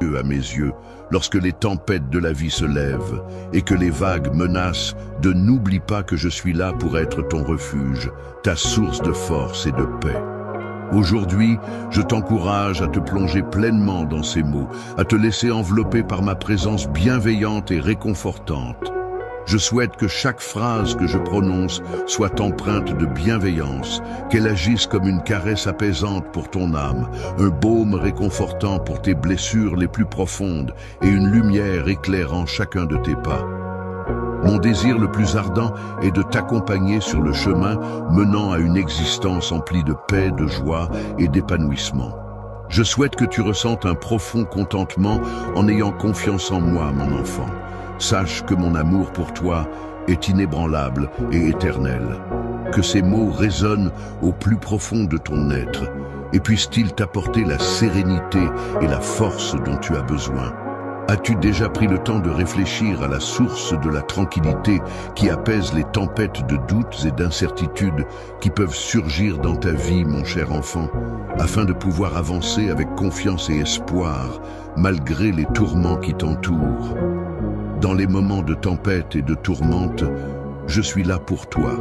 à mes yeux lorsque les tempêtes de la vie se lèvent et que les vagues menacent, de n'oublie pas que je suis là pour être ton refuge, ta source de force et de paix. Aujourd'hui, je t'encourage à te plonger pleinement dans ces mots, à te laisser envelopper par ma présence bienveillante et réconfortante. Je souhaite que chaque phrase que je prononce soit empreinte de bienveillance, qu'elle agisse comme une caresse apaisante pour ton âme, un baume réconfortant pour tes blessures les plus profondes et une lumière éclairant chacun de tes pas. Mon désir le plus ardent est de t'accompagner sur le chemin menant à une existence emplie de paix, de joie et d'épanouissement. Je souhaite que tu ressentes un profond contentement en ayant confiance en moi, mon enfant. Sache que mon amour pour toi est inébranlable et éternel. Que ces mots résonnent au plus profond de ton être et puissent-ils t'apporter la sérénité et la force dont tu as besoin. As-tu déjà pris le temps de réfléchir à la source de la tranquillité qui apaise les tempêtes de doutes et d'incertitudes qui peuvent surgir dans ta vie, mon cher enfant, afin de pouvoir avancer avec confiance et espoir, malgré les tourments qui t'entourent? Dans les moments de tempête et de tourmente, je suis là pour toi,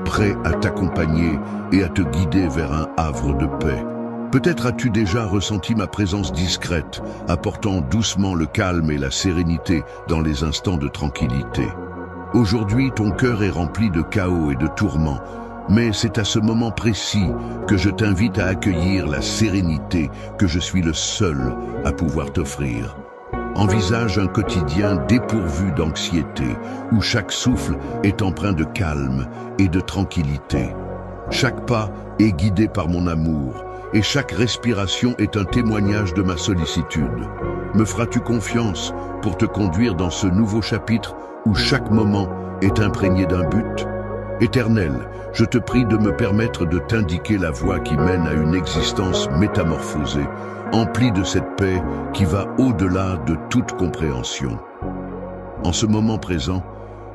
prêt à t'accompagner et à te guider vers un havre de paix. Peut-être as-tu déjà ressenti ma présence discrète, apportant doucement le calme et la sérénité dans les instants de tranquillité. Aujourd'hui, ton cœur est rempli de chaos et de tourments, mais c'est à ce moment précis que je t'invite à accueillir la sérénité que je suis le seul à pouvoir t'offrir. Envisage un quotidien dépourvu d'anxiété, où chaque souffle est empreint de calme et de tranquillité. Chaque pas est guidé par mon amour, et chaque respiration est un témoignage de ma sollicitude. Me feras-tu confiance pour te conduire dans ce nouveau chapitre où chaque moment est imprégné d'un but? Éternel, je te prie de me permettre de t'indiquer la voie qui mène à une existence métamorphosée, emplie de cette paix qui va au-delà de toute compréhension. En ce moment présent,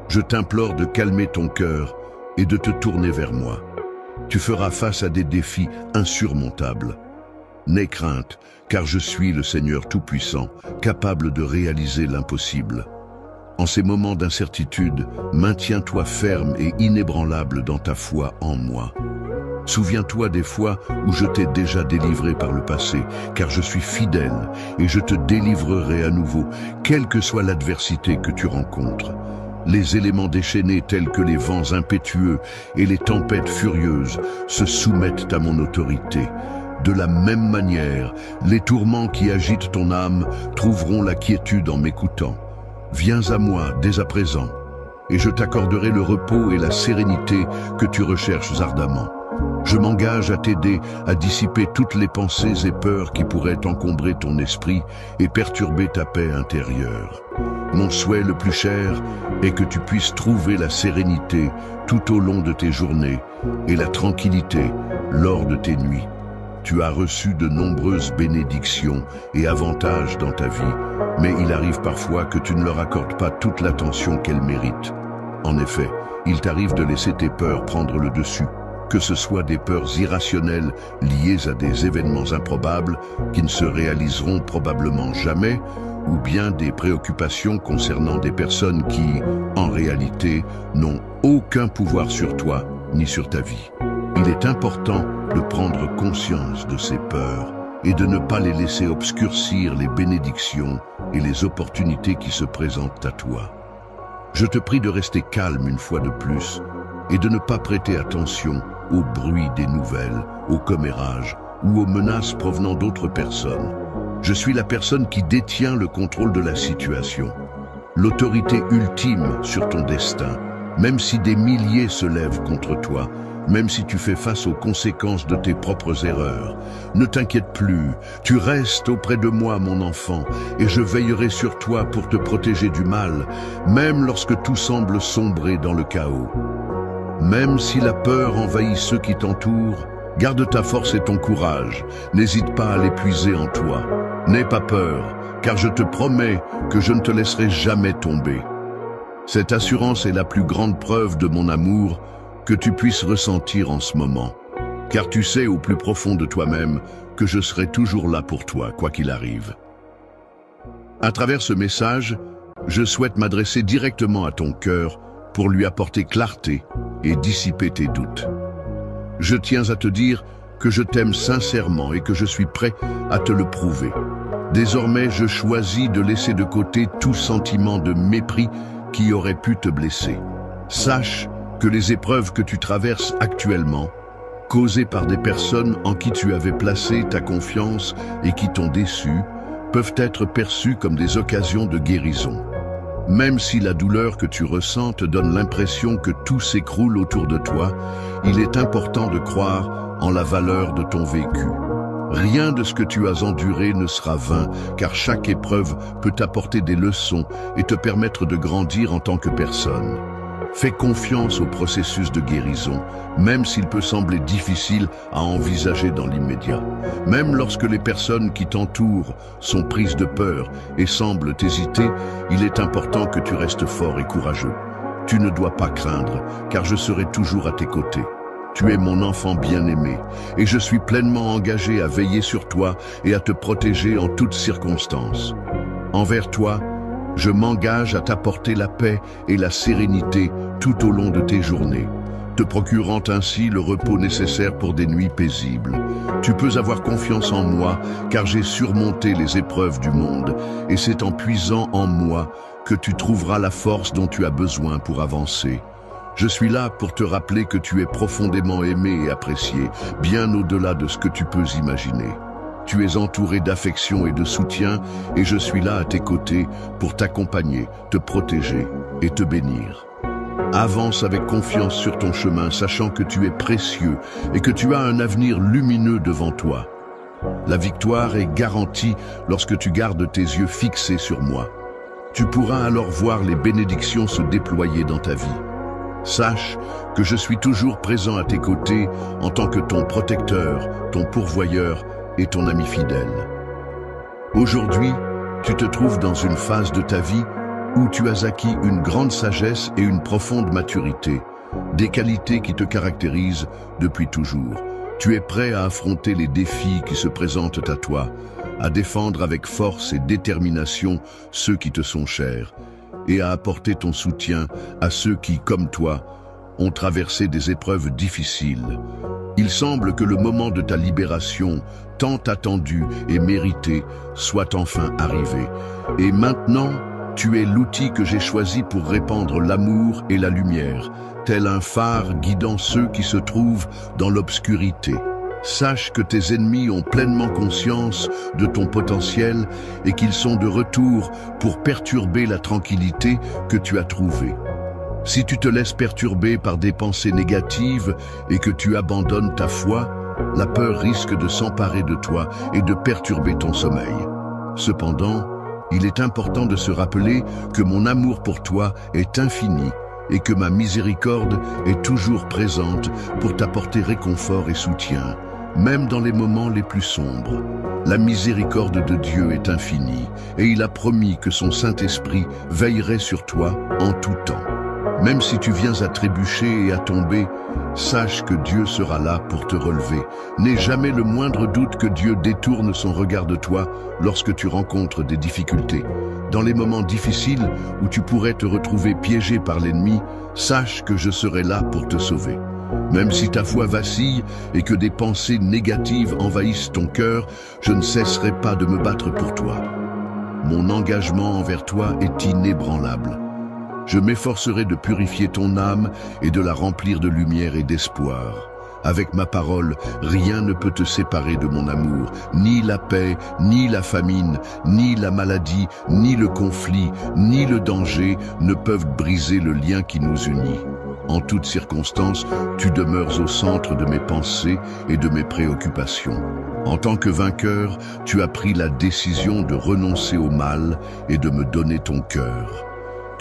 je t'implore de calmer ton cœur et de te tourner vers moi. Tu feras face à des défis insurmontables. N'aie crainte, car je suis le Seigneur Tout-Puissant, capable de réaliser l'impossible. En ces moments d'incertitude, maintiens-toi ferme et inébranlable dans ta foi en moi. Souviens-toi des fois où je t'ai déjà délivré par le passé, car je suis fidèle et je te délivrerai à nouveau, quelle que soit l'adversité que tu rencontres. Les éléments déchaînés tels que les vents impétueux et les tempêtes furieuses se soumettent à mon autorité. De la même manière, les tourments qui agitent ton âme trouveront la quiétude en m'écoutant. Viens à moi dès à présent, et je t'accorderai le repos et la sérénité que tu recherches ardemment. Je m'engage à t'aider à dissiper toutes les pensées et peurs qui pourraient encombrer ton esprit et perturber ta paix intérieure. Mon souhait le plus cher est que tu puisses trouver la sérénité tout au long de tes journées et la tranquillité lors de tes nuits. Tu as reçu de nombreuses bénédictions et avantages dans ta vie, mais il arrive parfois que tu ne leur accordes pas toute l'attention qu'elles méritent. En effet, il t'arrive de laisser tes peurs prendre le dessus, que ce soit des peurs irrationnelles liées à des événements improbables qui ne se réaliseront probablement jamais, ou bien des préoccupations concernant des personnes qui, en réalité, n'ont aucun pouvoir sur toi ni sur ta vie. Il est important de prendre conscience de ces peurs et de ne pas les laisser obscurcir les bénédictions et les opportunités qui se présentent à toi. Je te prie de rester calme une fois de plus et de ne pas prêter attention au bruit des nouvelles, aux commérages ou aux menaces provenant d'autres personnes. Je suis la personne qui détient le contrôle de la situation, l'autorité ultime sur ton destin, même si des milliers se lèvent contre toi, même si tu fais face aux conséquences de tes propres erreurs. Ne t'inquiète plus, tu restes auprès de moi, mon enfant, et je veillerai sur toi pour te protéger du mal, même lorsque tout semble sombrer dans le chaos. Même si la peur envahit ceux qui t'entourent, garde ta force et ton courage, n'hésite pas à les puiser en toi. N'aie pas peur, car je te promets que je ne te laisserai jamais tomber. Cette assurance est la plus grande preuve de mon amour que tu puisses ressentir en ce moment, car tu sais au plus profond de toi-même que je serai toujours là pour toi, quoi qu'il arrive. À travers ce message, je souhaite m'adresser directement à ton cœur pour lui apporter clarté et dissiper tes doutes. Je tiens à te dire que je t'aime sincèrement et que je suis prêt à te le prouver. Désormais, je choisis de laisser de côté tout sentiment de mépris qui aurait pu te blesser. Sache que les épreuves que tu traverses actuellement, causées par des personnes en qui tu avais placé ta confiance et qui t'ont déçu, peuvent être perçues comme des occasions de guérison. Même si la douleur que tu ressens te donne l'impression que tout s'écroule autour de toi, il est important de croire en la valeur de ton vécu. Rien de ce que tu as enduré ne sera vain, car chaque épreuve peut t'apporter des leçons et te permettre de grandir en tant que personne. Fais confiance au processus de guérison, même s'il peut sembler difficile à envisager dans l'immédiat. Même lorsque les personnes qui t'entourent sont prises de peur et semblent hésiter, il est important que tu restes fort et courageux. Tu ne dois pas craindre, car je serai toujours à tes côtés. Tu es mon enfant bien-aimé, et je suis pleinement engagé à veiller sur toi et à te protéger en toutes circonstances. Envers toi, je m'engage à t'apporter la paix et la sérénité tout au long de tes journées, te procurant ainsi le repos nécessaire pour des nuits paisibles. Tu peux avoir confiance en moi, car j'ai surmonté les épreuves du monde, et c'est en puisant en moi que tu trouveras la force dont tu as besoin pour avancer. Je suis là pour te rappeler que tu es profondément aimé et apprécié, bien au-delà de ce que tu peux imaginer. Tu es entouré d'affection et de soutien, et je suis là à tes côtés pour t'accompagner, te protéger et te bénir. Avance avec confiance sur ton chemin, sachant que tu es précieux et que tu as un avenir lumineux devant toi. La victoire est garantie lorsque tu gardes tes yeux fixés sur moi. Tu pourras alors voir les bénédictions se déployer dans ta vie. Sache que je suis toujours présent à tes côtés en tant que ton protecteur, ton pourvoyeur et ton ami fidèle. Aujourd'hui, tu te trouves dans une phase de ta vie où tu as acquis une grande sagesse et une profonde maturité, des qualités qui te caractérisent depuis toujours. Tu es prêt à affronter les défis qui se présentent à toi, à défendre avec force et détermination ceux qui te sont chers, et à apporter ton soutien à ceux qui, comme toi, ont traversé des épreuves difficiles. Il semble que le moment de ta libération, tant attendu et mérité, soit enfin arrivé. Et maintenant, tu es l'outil que j'ai choisi pour répandre l'amour et la lumière, tel un phare guidant ceux qui se trouvent dans l'obscurité. Sache que tes ennemis ont pleinement conscience de ton potentiel et qu'ils sont de retour pour perturber la tranquillité que tu as trouvée. Si tu te laisses perturber par des pensées négatives et que tu abandonnes ta foi, la peur risque de s'emparer de toi et de perturber ton sommeil. Cependant, il est important de se rappeler que mon amour pour toi est infini et que ma miséricorde est toujours présente pour t'apporter réconfort et soutien, même dans les moments les plus sombres. La miséricorde de Dieu est infinie et il a promis que son Saint-Esprit veillerait sur toi en tout temps. Même si tu viens à trébucher et à tomber, sache que Dieu sera là pour te relever. N'aie jamais le moindre doute que Dieu détourne son regard de toi lorsque tu rencontres des difficultés. Dans les moments difficiles où tu pourrais te retrouver piégé par l'ennemi, sache que je serai là pour te sauver. Même si ta foi vacille et que des pensées négatives envahissent ton cœur, je ne cesserai pas de me battre pour toi. Mon engagement envers toi est inébranlable. Je m'efforcerai de purifier ton âme et de la remplir de lumière et d'espoir. Avec ma parole, rien ne peut te séparer de mon amour, ni la paix, ni la famine, ni la maladie, ni le conflit, ni le danger ne peuvent briser le lien qui nous unit. En toutes circonstances, tu demeures au centre de mes pensées et de mes préoccupations. En tant que vainqueur, tu as pris la décision de renoncer au mal et de me donner ton cœur.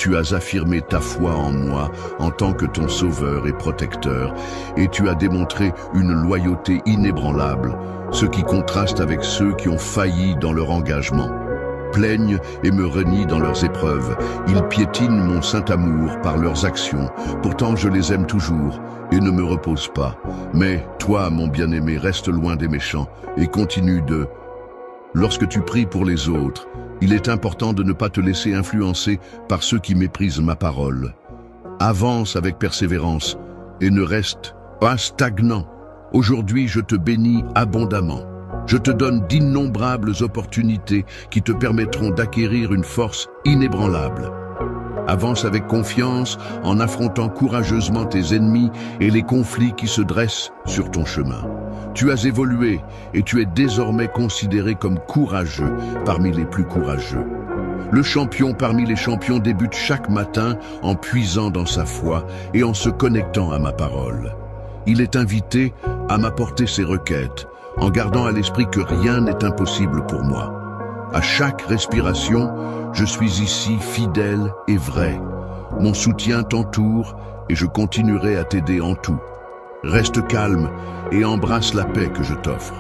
Tu as affirmé ta foi en moi en tant que ton sauveur et protecteur, et tu as démontré une loyauté inébranlable, ce qui contraste avec ceux qui ont failli dans leur engagement. Plaignent et me renient dans leurs épreuves. Ils piétinent mon saint amour par leurs actions. Pourtant je les aime toujours et ne me repose pas. Mais toi, mon bien-aimé, reste loin des méchants et continue de Lorsque tu pries pour les autres, il est important de ne pas te laisser influencer par ceux qui méprisent ma parole. Avance avec persévérance et ne reste pas stagnant. Aujourd'hui, je te bénis abondamment. Je te donne d'innombrables opportunités qui te permettront d'acquérir une force inébranlable. Avance avec confiance en affrontant courageusement tes ennemis et les conflits qui se dressent sur ton chemin. Tu as évolué et tu es désormais considéré comme courageux parmi les plus courageux. Le champion parmi les champions débute chaque matin en puisant dans sa foi et en se connectant à ma parole. Il est invité à m'apporter ses requêtes, en gardant à l'esprit que rien n'est impossible pour moi. À chaque respiration, je suis ici fidèle et vrai. Mon soutien t'entoure et je continuerai à t'aider en tout. Reste calme et embrasse la paix que je t'offre.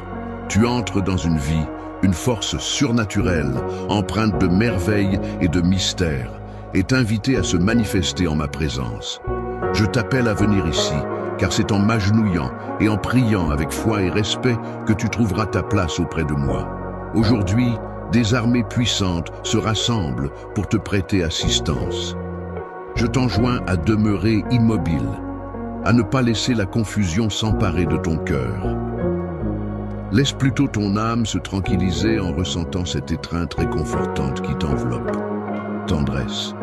Tu entres dans une vie, une force surnaturelle, empreinte de merveilles et de mystères, est invitée à se manifester en ma présence. Je t'appelle à venir ici, car c'est en m'agenouillant et en priant avec foi et respect que tu trouveras ta place auprès de moi. Aujourd'hui, des armées puissantes se rassemblent pour te prêter assistance. Je t'enjoins à demeurer immobile, à ne pas laisser la confusion s'emparer de ton cœur. Laisse plutôt ton âme se tranquilliser en ressentant cette étreinte réconfortante qui t'enveloppe. Tendresse.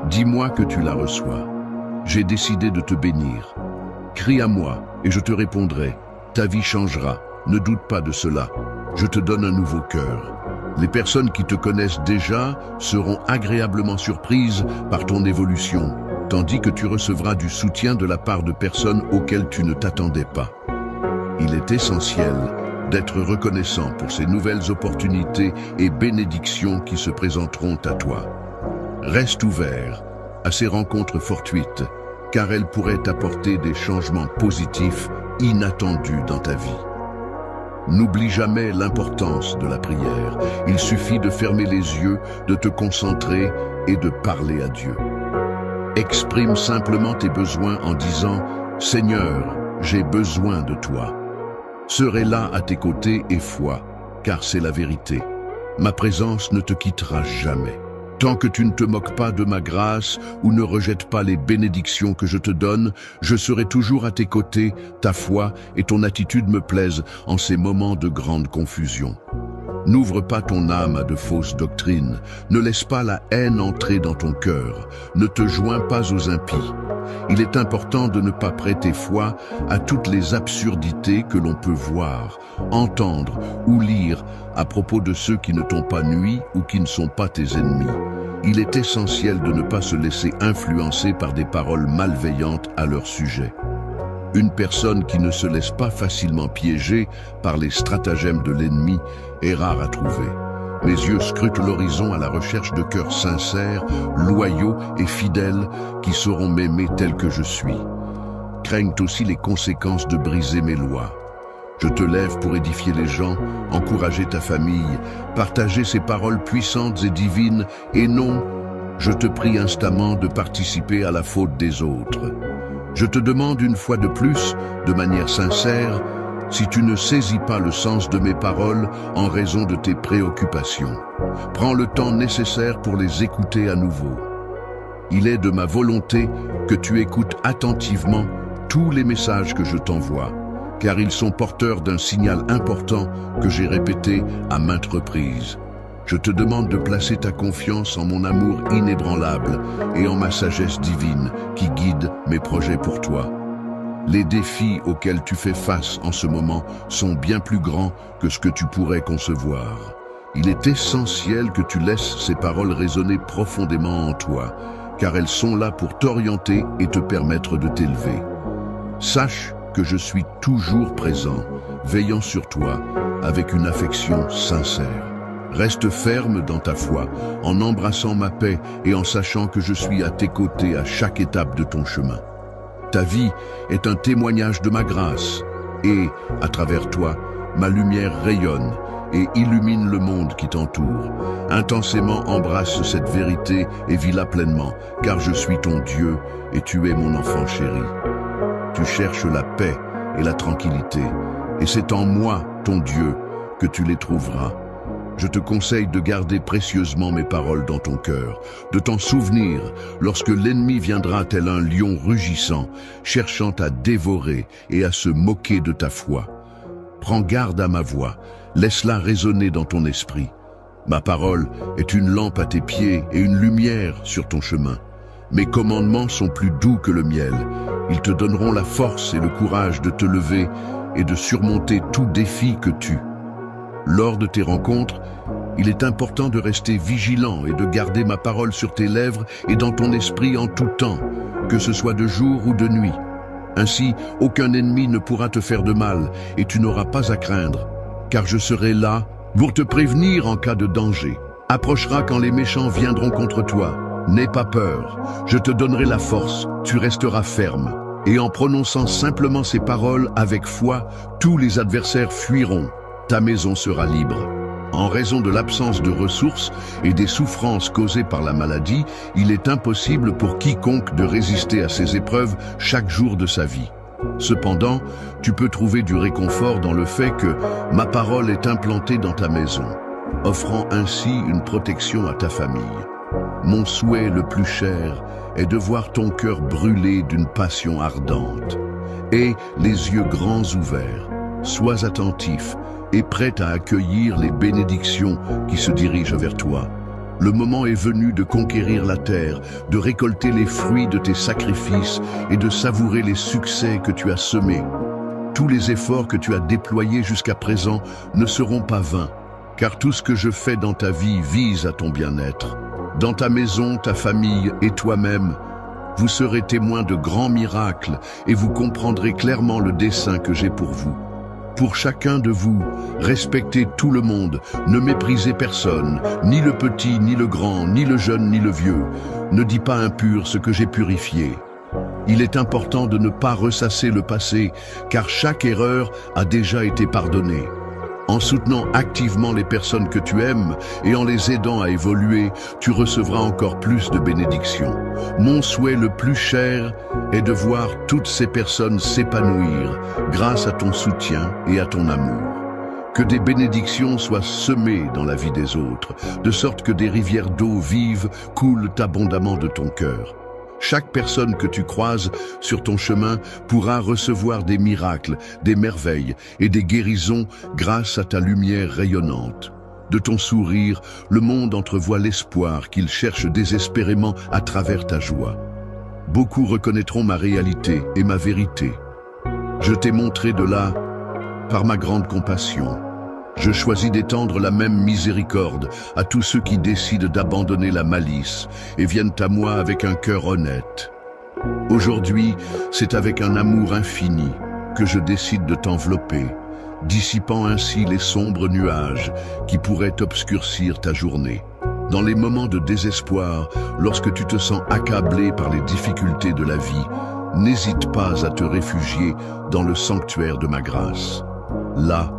Dis-moi que tu la reçois. J'ai décidé de te bénir. Crie à moi et je te répondrai. Ta vie changera. Ne doute pas de cela. Je te donne un nouveau cœur. Les personnes qui te connaissent déjà seront agréablement surprises par ton évolution, tandis que tu recevras du soutien de la part de personnes auxquelles tu ne t'attendais pas. Il est essentiel d'être reconnaissant pour ces nouvelles opportunités et bénédictions qui se présenteront à toi. Reste ouvert à ces rencontres fortuites, car elles pourraient apporter des changements positifs inattendus dans ta vie. N'oublie jamais l'importance de la prière. Il suffit de fermer les yeux, de te concentrer et de parler à Dieu. Exprime simplement tes besoins en disant « Seigneur, j'ai besoin de toi ». Serai là à tes côtés et foi, car c'est la vérité. Ma présence ne te quittera jamais. Tant que tu ne te moques pas de ma grâce ou ne rejettes pas les bénédictions que je te donne, je serai toujours à tes côtés, ta foi et ton attitude me plaisent en ces moments de grande confusion. N'ouvre pas ton âme à de fausses doctrines, ne laisse pas la haine entrer dans ton cœur, ne te joins pas aux impies. Il est important de ne pas prêter foi à toutes les absurdités que l'on peut voir, entendre ou lire à propos de ceux qui ne t'ont pas nui ou qui ne sont pas tes ennemis. Il est essentiel de ne pas se laisser influencer par des paroles malveillantes à leur sujet. Une personne qui ne se laisse pas facilement piéger par les stratagèmes de l'ennemi est rare à trouver. Mes yeux scrutent l'horizon à la recherche de cœurs sincères, loyaux et fidèles qui sauront m'aimer tel que je suis. Craignent aussi les conséquences de briser mes lois. Je te lève pour édifier les gens, encourager ta famille, partager ces paroles puissantes et divines, et non, je te prie instamment de participer à la faute des autres. Je te demande une fois de plus, de manière sincère, si tu ne saisis pas le sens de mes paroles en raison de tes préoccupations. Prends le temps nécessaire pour les écouter à nouveau. Il est de ma volonté que tu écoutes attentivement tous les messages que je t'envoie, car ils sont porteurs d'un signal important que j'ai répété à maintes reprises. Je te demande de placer ta confiance en mon amour inébranlable et en ma sagesse divine qui guide mes projets pour toi. Les défis auxquels tu fais face en ce moment sont bien plus grands que ce que tu pourrais concevoir. Il est essentiel que tu laisses ces paroles résonner profondément en toi, car elles sont là pour t'orienter et te permettre de t'élever. Sache que je suis toujours présent, veillant sur toi avec une affection sincère. Reste ferme dans ta foi, en embrassant ma paix et en sachant que je suis à tes côtés à chaque étape de ton chemin. Ta vie est un témoignage de ma grâce et, à travers toi, ma lumière rayonne et illumine le monde qui t'entoure. Intensément embrasse cette vérité et vis-la pleinement, car je suis ton Dieu et tu es mon enfant chéri. Tu cherches la paix et la tranquillité, et c'est en moi, ton Dieu, que tu les trouveras. Je te conseille de garder précieusement mes paroles dans ton cœur, de t'en souvenir lorsque l'ennemi viendra tel un lion rugissant, cherchant à dévorer et à se moquer de ta foi. Prends garde à ma voix, laisse-la résonner dans ton esprit. Ma parole est une lampe à tes pieds et une lumière sur ton chemin. Mes commandements sont plus doux que le miel. Ils te donneront la force et le courage de te lever et de surmonter tout défi que tu. Lors de tes rencontres, il est important de rester vigilant et de garder ma parole sur tes lèvres et dans ton esprit en tout temps, que ce soit de jour ou de nuit. Ainsi, aucun ennemi ne pourra te faire de mal et tu n'auras pas à craindre, car je serai là pour te prévenir en cas de danger. Approchera quand les méchants viendront contre toi. N'aie pas peur, je te donnerai la force, tu resteras ferme. Et en prononçant simplement ces paroles avec foi, tous les adversaires fuiront. Ta maison sera libre. En raison de l'absence de ressources et des souffrances causées par la maladie, il est impossible pour quiconque de résister à ces épreuves chaque jour de sa vie. Cependant, tu peux trouver du réconfort dans le fait que ma parole est implantée dans ta maison, offrant ainsi une protection à ta famille. Mon souhait le plus cher est de voir ton cœur brûler d'une passion ardente. Aie les yeux grands ouverts, sois attentif et prêt à accueillir les bénédictions qui se dirigent vers toi. Le moment est venu de conquérir la terre, de récolter les fruits de tes sacrifices et de savourer les succès que tu as semés. Tous les efforts que tu as déployés jusqu'à présent ne seront pas vains, car tout ce que je fais dans ta vie vise à ton bien-être. Dans ta maison, ta famille et toi-même, vous serez témoins de grands miracles et vous comprendrez clairement le dessein que j'ai pour vous. Pour chacun de vous, respectez tout le monde, ne méprisez personne, ni le petit, ni le grand, ni le jeune, ni le vieux. Ne dis pas impur ce que j'ai purifié. Il est important de ne pas ressasser le passé, car chaque erreur a déjà été pardonnée. En soutenant activement les personnes que tu aimes et en les aidant à évoluer, tu recevras encore plus de bénédictions. Mon souhait le plus cher est de voir toutes ces personnes s'épanouir grâce à ton soutien et à ton amour. Que des bénédictions soient semées dans la vie des autres, de sorte que des rivières d'eau vive coulent abondamment de ton cœur. Chaque personne que tu croises sur ton chemin pourra recevoir des miracles, des merveilles et des guérisons grâce à ta lumière rayonnante. De ton sourire, le monde entrevoit l'espoir qu'il cherche désespérément à travers ta joie. Beaucoup reconnaîtront ma réalité et ma vérité. Je t'ai montré de là par ma grande compassion. Je choisis d'étendre la même miséricorde à tous ceux qui décident d'abandonner la malice et viennent à moi avec un cœur honnête. Aujourd'hui, c'est avec un amour infini que je décide de t'envelopper, dissipant ainsi les sombres nuages qui pourraient obscurcir ta journée. Dans les moments de désespoir, lorsque tu te sens accablé par les difficultés de la vie, n'hésite pas à te réfugier dans le sanctuaire de ma grâce. Là,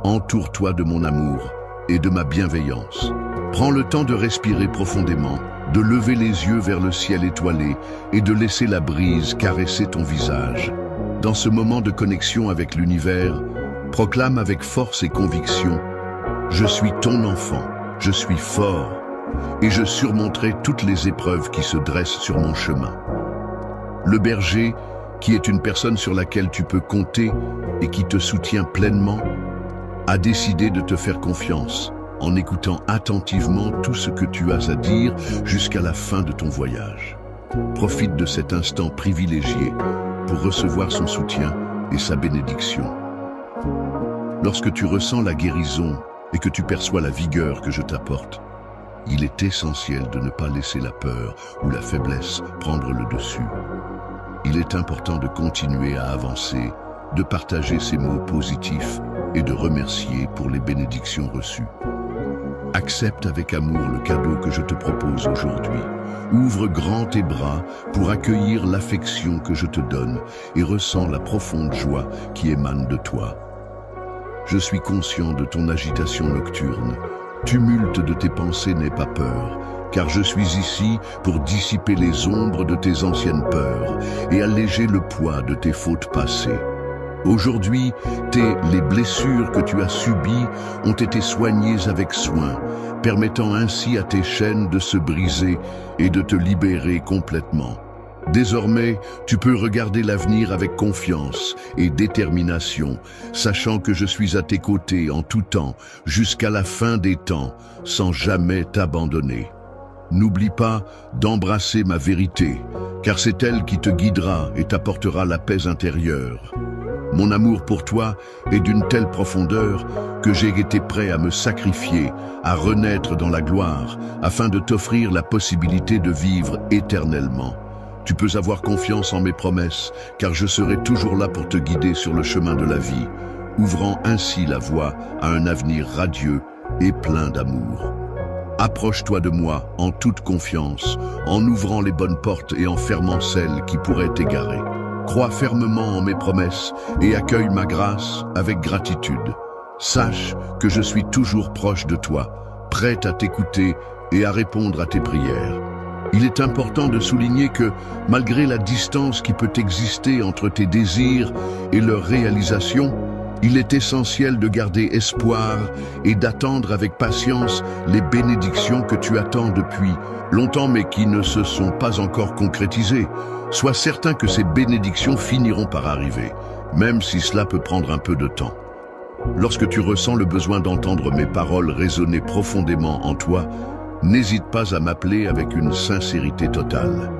entoure-toi de mon amour et de ma bienveillance. Prends le temps de respirer profondément, de lever les yeux vers le ciel étoilé et de laisser la brise caresser ton visage. Dans ce moment de connexion avec l'univers, proclame avec force et conviction « Je suis ton enfant, je suis fort et je surmonterai toutes les épreuves qui se dressent sur mon chemin. » Le berger, qui est une personne sur laquelle tu peux compter et qui te soutient pleinement, a décidé de te faire confiance en écoutant attentivement tout ce que tu as à dire jusqu'à la fin de ton voyage. Profite de cet instant privilégié pour recevoir son soutien et sa bénédiction. Lorsque tu ressens la guérison et que tu perçois la vigueur que je t'apporte, il est essentiel de ne pas laisser la peur ou la faiblesse prendre le dessus. Il est important de continuer à avancer, de partager ces mots positifs et de remercier pour les bénédictions reçues. Accepte avec amour le cadeau que je te propose aujourd'hui. Ouvre grand tes bras pour accueillir l'affection que je te donne et ressens la profonde joie qui émane de toi. Je suis conscient de ton agitation nocturne. Tumulte de tes pensées n'aie pas peur, car je suis ici pour dissiper les ombres de tes anciennes peurs et alléger le poids de tes fautes passées. Aujourd'hui, les blessures que tu as subies ont été soignées avec soin, permettant ainsi à tes chaînes de se briser et de te libérer complètement. Désormais, tu peux regarder l'avenir avec confiance et détermination, sachant que je suis à tes côtés en tout temps, jusqu'à la fin des temps, sans jamais t'abandonner. N'oublie pas d'embrasser ma vérité, car c'est elle qui te guidera et t'apportera la paix intérieure. Mon amour pour toi est d'une telle profondeur que j'ai été prêt à me sacrifier, à renaître dans la gloire, afin de t'offrir la possibilité de vivre éternellement. Tu peux avoir confiance en mes promesses, car je serai toujours là pour te guider sur le chemin de la vie, ouvrant ainsi la voie à un avenir radieux et plein d'amour. Approche-toi de moi en toute confiance, en ouvrant les bonnes portes et en fermant celles qui pourraient t'égarer. Crois fermement en mes promesses et accueille ma grâce avec gratitude. Sache que je suis toujours proche de toi, prêt à t'écouter et à répondre à tes prières. Il est important de souligner que, malgré la distance qui peut exister entre tes désirs et leur réalisation, il est essentiel de garder espoir et d'attendre avec patience les bénédictions que tu attends depuis longtemps mais qui ne se sont pas encore concrétisées. Sois certain que ces bénédictions finiront par arriver, même si cela peut prendre un peu de temps. Lorsque tu ressens le besoin d'entendre mes paroles résonner profondément en toi, n'hésite pas à m'appeler avec une sincérité totale.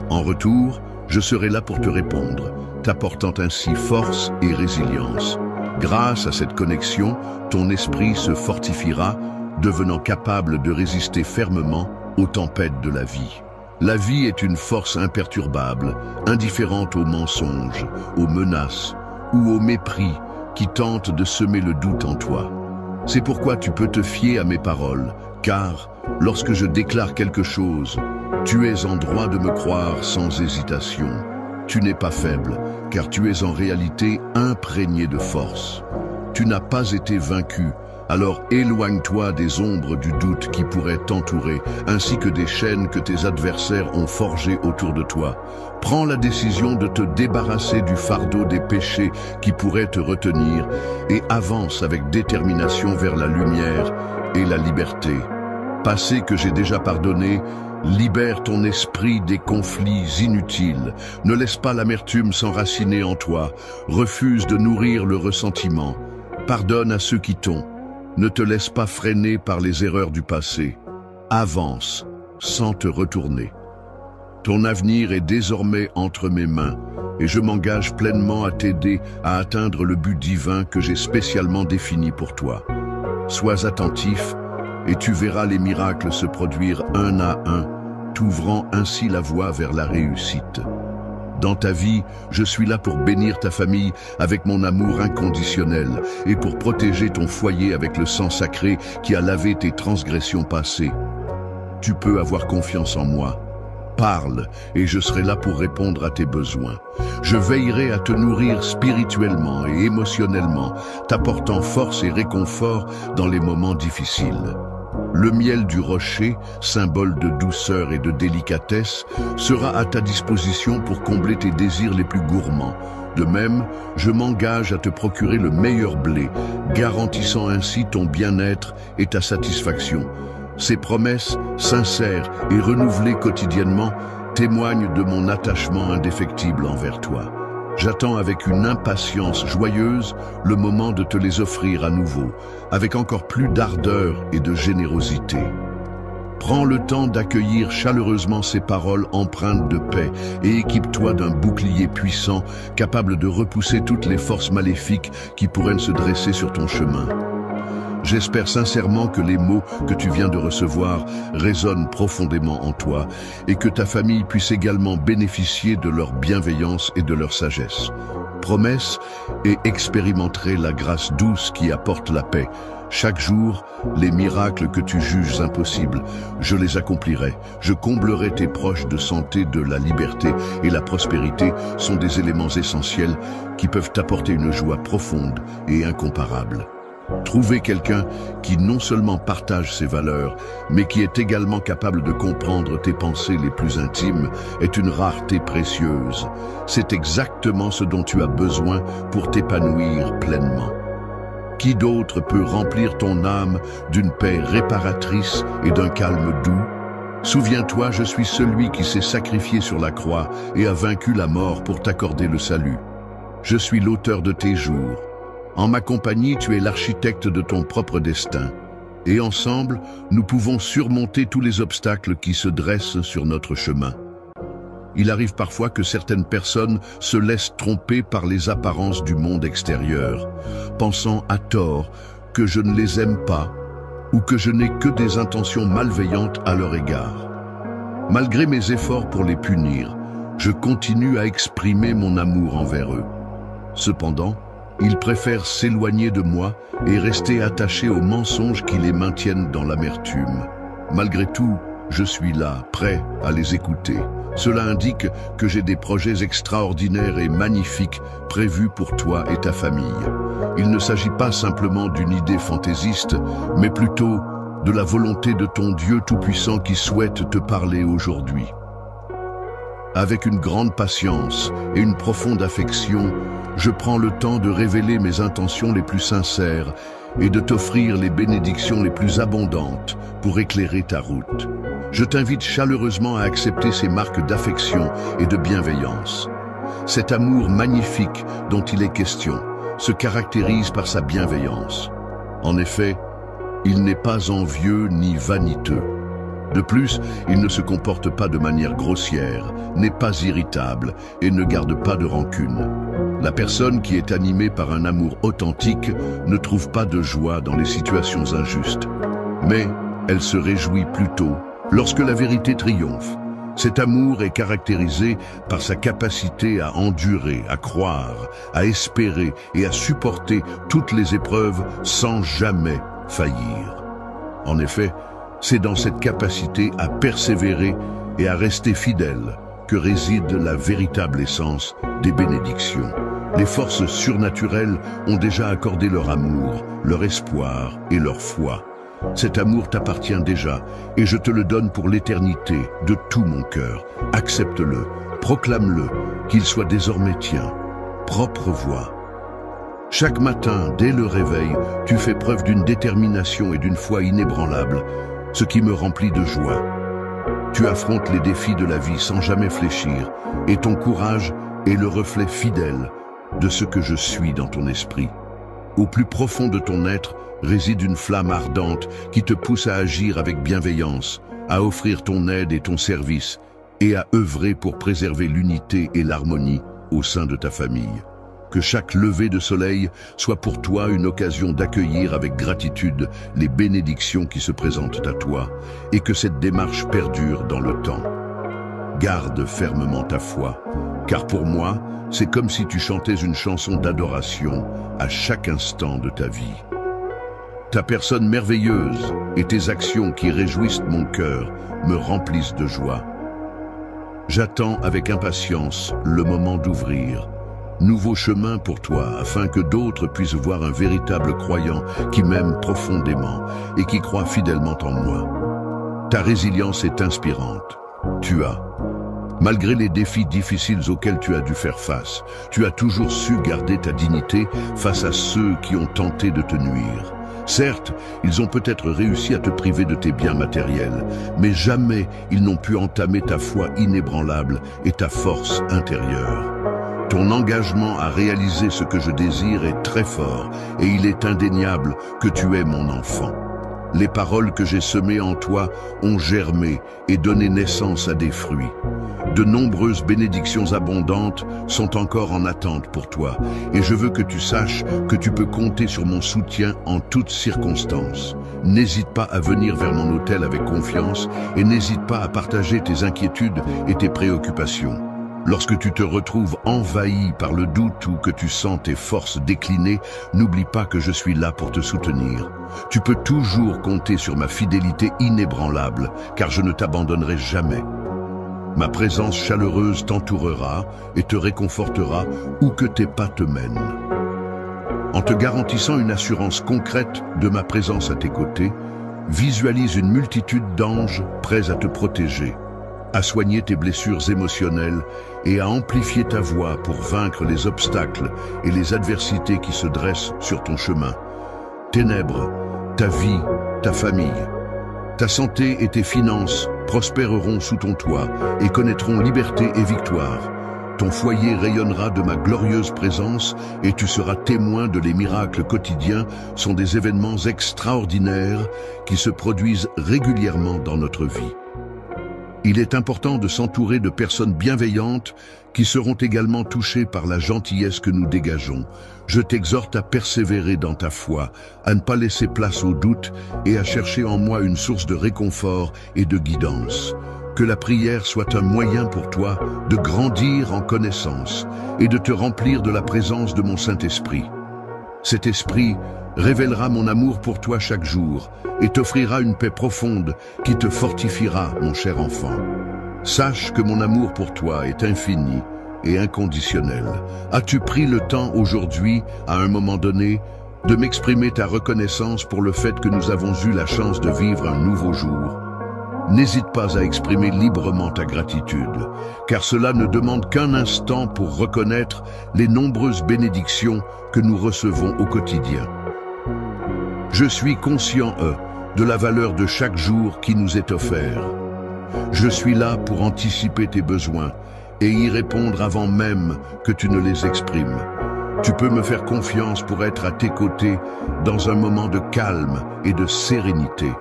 En retour, je serai là pour te répondre, t'apportant ainsi force et résilience. Grâce à cette connexion, ton esprit se fortifiera, devenant capable de résister fermement aux tempêtes de la vie. La vie est une force imperturbable, indifférente aux mensonges, aux menaces ou au mépris qui tentent de semer le doute en toi. C'est pourquoi tu peux te fier à mes paroles, car lorsque je déclare quelque chose, tu es en droit de me croire sans hésitation. Tu n'es pas faible, car tu es en réalité imprégné de force. Tu n'as pas été vaincu, alors éloigne-toi des ombres du doute qui pourraient t'entourer, ainsi que des chaînes que tes adversaires ont forgées autour de toi. Prends la décision de te débarrasser du fardeau des péchés qui pourraient te retenir et avance avec détermination vers la lumière et la liberté. Passé que j'ai déjà pardonné, libère ton esprit des conflits inutiles. Ne laisse pas l'amertume s'enraciner en toi. Refuse de nourrir le ressentiment. Pardonne à ceux qui t'ont. Ne te laisse pas freiner par les erreurs du passé. Avance sans te retourner. Ton avenir est désormais entre mes mains et je m'engage pleinement à t'aider à atteindre le but divin que j'ai spécialement défini pour toi. Sois attentif et tu verras les miracles se produire un à un, t'ouvrant ainsi la voie vers la réussite. Dans ta vie, je suis là pour bénir ta famille avec mon amour inconditionnel et pour protéger ton foyer avec le sang sacré qui a lavé tes transgressions passées. Tu peux avoir confiance en moi. Parle et je serai là pour répondre à tes besoins. Je veillerai à te nourrir spirituellement et émotionnellement, t'apportant force et réconfort dans les moments difficiles. Le miel du rocher, symbole de douceur et de délicatesse, sera à ta disposition pour combler tes désirs les plus gourmands. De même, je m'engage à te procurer le meilleur blé, garantissant ainsi ton bien-être et ta satisfaction. Ces promesses, sincères et renouvelées quotidiennement, témoignent de mon attachement indéfectible envers toi. J'attends avec une impatience joyeuse le moment de te les offrir à nouveau, avec encore plus d'ardeur et de générosité. Prends le temps d'accueillir chaleureusement ces paroles empreintes de paix et équipe-toi d'un bouclier puissant capable de repousser toutes les forces maléfiques qui pourraient se dresser sur ton chemin. J'espère sincèrement que les mots que tu viens de recevoir résonnent profondément en toi et que ta famille puisse également bénéficier de leur bienveillance et de leur sagesse. Promesse et expérimenterai la grâce douce qui apporte la paix. Chaque jour, les miracles que tu juges impossibles, je les accomplirai. Je comblerai tes proches de santé, de la liberté et la prospérité sont des éléments essentiels qui peuvent t'apporter une joie profonde et incomparable. Trouver quelqu'un qui non seulement partage ses valeurs, mais qui est également capable de comprendre tes pensées les plus intimes est une rareté précieuse. C'est exactement ce dont tu as besoin pour t'épanouir pleinement. Qui d'autre peut remplir ton âme d'une paix réparatrice et d'un calme doux? Souviens-toi, je suis celui qui s'est sacrifié sur la croix et a vaincu la mort pour t'accorder le salut. Je suis l'auteur de tes jours. En ma compagnie, tu es l'architecte de ton propre destin. Et ensemble, nous pouvons surmonter tous les obstacles qui se dressent sur notre chemin. Il arrive parfois que certaines personnes se laissent tromper par les apparences du monde extérieur, pensant à tort que je ne les aime pas ou que je n'ai que des intentions malveillantes à leur égard. Malgré mes efforts pour les punir, je continue à exprimer mon amour envers eux. Cependant, ils préfèrent s'éloigner de moi et rester attachés aux mensonges qui les maintiennent dans l'amertume. Malgré tout, je suis là, prêt à les écouter. Cela indique que j'ai des projets extraordinaires et magnifiques prévus pour toi et ta famille. Il ne s'agit pas simplement d'une idée fantaisiste, mais plutôt de la volonté de ton Dieu Tout-Puissant qui souhaite te parler aujourd'hui. Avec une grande patience et une profonde affection, je prends le temps de révéler mes intentions les plus sincères et de t'offrir les bénédictions les plus abondantes pour éclairer ta route. Je t'invite chaleureusement à accepter ces marques d'affection et de bienveillance. Cet amour magnifique dont il est question se caractérise par sa bienveillance. En effet, il n'est pas envieux ni vaniteux. De plus, il ne se comporte pas de manière grossière, n'est pas irritable et ne garde pas de rancune. La personne qui est animée par un amour authentique ne trouve pas de joie dans les situations injustes, mais elle se réjouit plutôt lorsque la vérité triomphe. Cet amour est caractérisé par sa capacité à endurer, à croire, à espérer et à supporter toutes les épreuves sans jamais faillir. En effet, c'est dans cette capacité à persévérer et à rester fidèle que réside la véritable essence des bénédictions. Les forces surnaturelles ont déjà accordé leur amour, leur espoir et leur foi. Cet amour t'appartient déjà et je te le donne pour l'éternité de tout mon cœur. Accepte-le, proclame-le, qu'il soit désormais tien. Propre voix. Chaque matin, dès le réveil, tu fais preuve d'une détermination et d'une foi inébranlables, ce qui me remplit de joie. Tu affrontes les défis de la vie sans jamais fléchir, et ton courage est le reflet fidèle de ce que je suis dans ton esprit. Au plus profond de ton être réside une flamme ardente qui te pousse à agir avec bienveillance, à offrir ton aide et ton service, et à œuvrer pour préserver l'unité et l'harmonie au sein de ta famille. Que chaque lever de soleil soit pour toi une occasion d'accueillir avec gratitude les bénédictions qui se présentent à toi et que cette démarche perdure dans le temps. Garde fermement ta foi, car pour moi, c'est comme si tu chantais une chanson d'adoration à chaque instant de ta vie. Ta personne merveilleuse et tes actions qui réjouissent mon cœur me remplissent de joie. J'attends avec impatience le moment d'ouvrir nouveau chemin pour toi, afin que d'autres puissent voir un véritable croyant qui m'aime profondément et qui croit fidèlement en moi. Ta résilience est inspirante. Malgré les défis difficiles auxquels tu as dû faire face, tu as toujours su garder ta dignité face à ceux qui ont tenté de te nuire. Certes, ils ont peut-être réussi à te priver de tes biens matériels, mais jamais ils n'ont pu entamer ta foi inébranlable et ta force intérieure. Ton engagement à réaliser ce que je désire est très fort et il est indéniable que tu es mon enfant. Les paroles que j'ai semées en toi ont germé et donné naissance à des fruits. De nombreuses bénédictions abondantes sont encore en attente pour toi et je veux que tu saches que tu peux compter sur mon soutien en toutes circonstances. N'hésite pas à venir vers mon autel avec confiance et n'hésite pas à partager tes inquiétudes et tes préoccupations. Lorsque tu te retrouves envahi par le doute ou que tu sens tes forces décliner, n'oublie pas que je suis là pour te soutenir. Tu peux toujours compter sur ma fidélité inébranlable, car je ne t'abandonnerai jamais. Ma présence chaleureuse t'entourera et te réconfortera où que tes pas te mènent. En te garantissant une assurance concrète de ma présence à tes côtés, visualise une multitude d'anges prêts à te protéger, à soigner tes blessures émotionnelles et à amplifier ta voix pour vaincre les obstacles et les adversités qui se dressent sur ton chemin. Ténèbres, ta vie, ta famille, ta santé et tes finances prospéreront sous ton toit et connaîtront liberté et victoire. Ton foyer rayonnera de ma glorieuse présence et tu seras témoin de les miracles quotidiens sont des événements extraordinaires qui se produisent régulièrement dans notre vie. Il est important de s'entourer de personnes bienveillantes qui seront également touchées par la gentillesse que nous dégageons. Je t'exhorte à persévérer dans ta foi, à ne pas laisser place au doute et à chercher en moi une source de réconfort et de guidance. Que la prière soit un moyen pour toi de grandir en connaissance et de te remplir de la présence de mon Saint-Esprit. Cet esprit révélera mon amour pour toi chaque jour et t'offrira une paix profonde qui te fortifiera, mon cher enfant. Sache que mon amour pour toi est infini et inconditionnel. As-tu pris le temps aujourd'hui, à un moment donné, de m'exprimer ta reconnaissance pour le fait que nous avons eu la chance de vivre un nouveau jour? N'hésite pas à exprimer librement ta gratitude, car cela ne demande qu'un instant pour reconnaître les nombreuses bénédictions que nous recevons au quotidien. Je suis conscient, de la valeur de chaque jour qui nous est offert. Je suis là pour anticiper tes besoins et y répondre avant même que tu ne les exprimes. Tu peux me faire confiance pour être à tes côtés dans un moment de calme et de sérénité.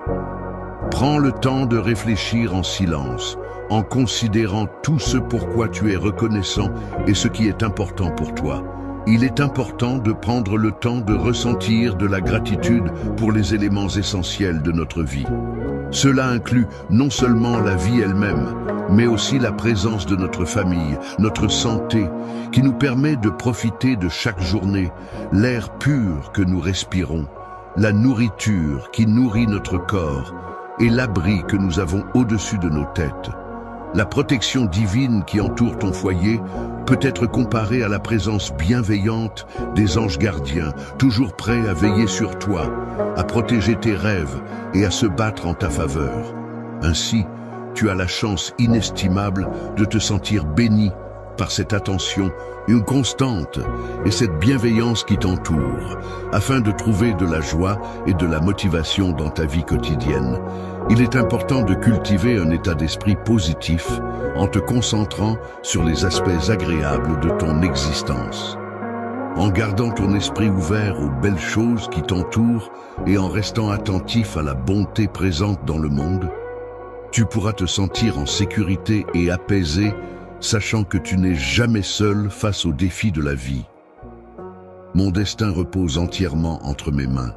Prends le temps de réfléchir en silence, en considérant tout ce pourquoi tu es reconnaissant et ce qui est important pour toi. Il est important de prendre le temps de ressentir de la gratitude pour les éléments essentiels de notre vie. Cela inclut non seulement la vie elle-même, mais aussi la présence de notre famille, notre santé, qui nous permet de profiter de chaque journée, l'air pur que nous respirons, la nourriture qui nourrit notre corps, et l'abri que nous avons au-dessus de nos têtes. La protection divine qui entoure ton foyer peut être comparée à la présence bienveillante des anges gardiens, toujours prêts à veiller sur toi, à protéger tes rêves et à se battre en ta faveur. Ainsi, tu as la chance inestimable de te sentir béni par cette attention une constante et cette bienveillance qui t'entoure, afin de trouver de la joie et de la motivation dans ta vie quotidienne. Il est important de cultiver un état d'esprit positif en te concentrant sur les aspects agréables de ton existence. En gardant ton esprit ouvert aux belles choses qui t'entourent et en restant attentif à la bonté présente dans le monde, tu pourras te sentir en sécurité et apaisé, sachant que tu n'es jamais seul face aux défis de la vie. Mon destin repose entièrement entre mes mains.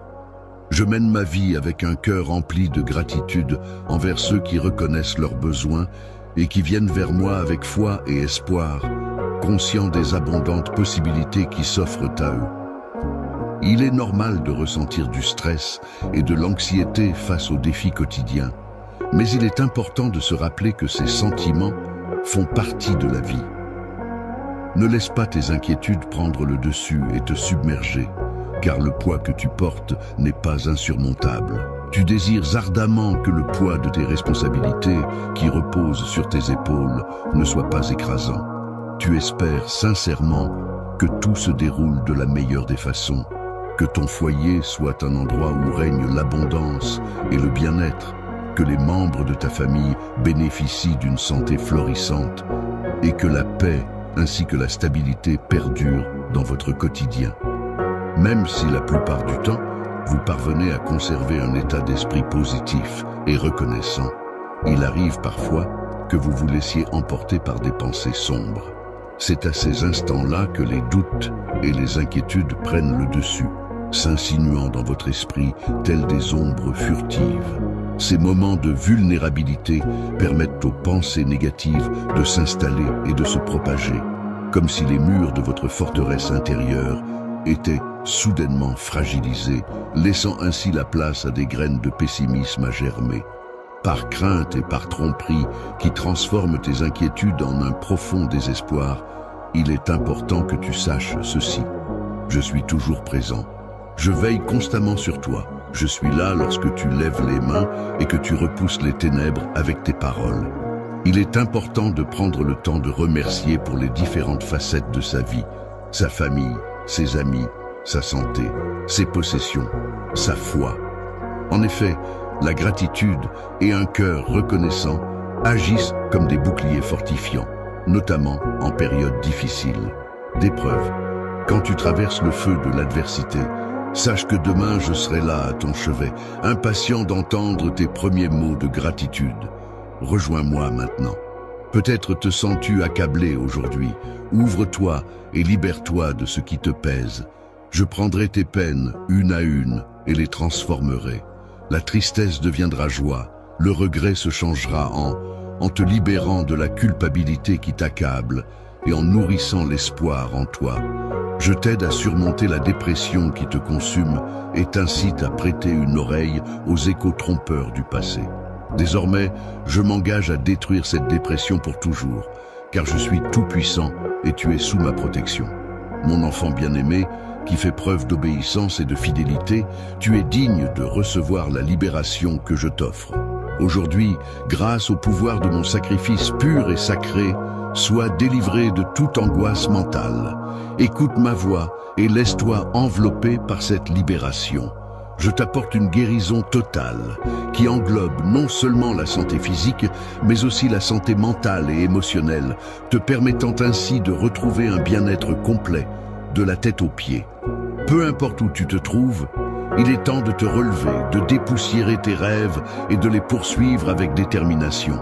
Je mène ma vie avec un cœur rempli de gratitude envers ceux qui reconnaissent leurs besoins et qui viennent vers moi avec foi et espoir, conscients des abondantes possibilités qui s'offrent à eux. Il est normal de ressentir du stress et de l'anxiété face aux défis quotidiens, mais il est important de se rappeler que ces sentiments font partie de la vie. Ne laisse pas tes inquiétudes prendre le dessus et te submerger, car le poids que tu portes n'est pas insurmontable. Tu désires ardemment que le poids de tes responsabilités qui reposent sur tes épaules ne soit pas écrasant. Tu espères sincèrement que tout se déroule de la meilleure des façons, que ton foyer soit un endroit où règne l'abondance et le bien-être, que les membres de ta famille bénéficient d'une santé florissante et que la paix ainsi que la stabilité perdurent dans votre quotidien. Même si la plupart du temps, vous parvenez à conserver un état d'esprit positif et reconnaissant, il arrive parfois que vous vous laissiez emporter par des pensées sombres. C'est à ces instants-là que les doutes et les inquiétudes prennent le dessus, s'insinuant dans votre esprit telles des ombres furtives. Ces moments de vulnérabilité permettent aux pensées négatives de s'installer et de se propager, comme si les murs de votre forteresse intérieure étaient soudainement fragilisés, laissant ainsi la place à des graines de pessimisme à germer. Par crainte et par tromperie qui transforment tes inquiétudes en un profond désespoir, il est important que tu saches ceci. Je suis toujours présent. Je veille constamment sur toi. Je suis là lorsque tu lèves les mains et que tu repousses les ténèbres avec tes paroles. Il est important de prendre le temps de remercier pour les différentes facettes de sa vie, sa famille, ses amis, sa santé, ses possessions, sa foi. En effet, la gratitude et un cœur reconnaissant agissent comme des boucliers fortifiants, notamment en période difficile, d'épreuve. Quand tu traverses le feu de l'adversité, sache que demain je serai là à ton chevet, impatient d'entendre tes premiers mots de gratitude. Rejoins-moi maintenant. Peut-être te sens-tu accablé aujourd'hui. Ouvre-toi et libère-toi de ce qui te pèse. Je prendrai tes peines une à une et les transformerai. La tristesse deviendra joie, le regret se changera en te libérant de la culpabilité qui t'accable et en nourrissant l'espoir en toi. Je t'aide à surmonter la dépression qui te consume et t'incite à prêter une oreille aux échos trompeurs du passé. Désormais, je m'engage à détruire cette dépression pour toujours, car je suis tout-puissant et tu es sous ma protection. Mon enfant bien-aimé, qui fait preuve d'obéissance et de fidélité, tu es digne de recevoir la libération que je t'offre. Aujourd'hui, grâce au pouvoir de mon sacrifice pur et sacré, sois délivré de toute angoisse mentale. Écoute ma voix et laisse-toi envelopper par cette libération. Je t'apporte une guérison totale qui englobe non seulement la santé physique, mais aussi la santé mentale et émotionnelle, te permettant ainsi de retrouver un bien-être complet, de la tête aux pieds. Peu importe où tu te trouves, il est temps de te relever, de dépoussiérer tes rêves et de les poursuivre avec détermination.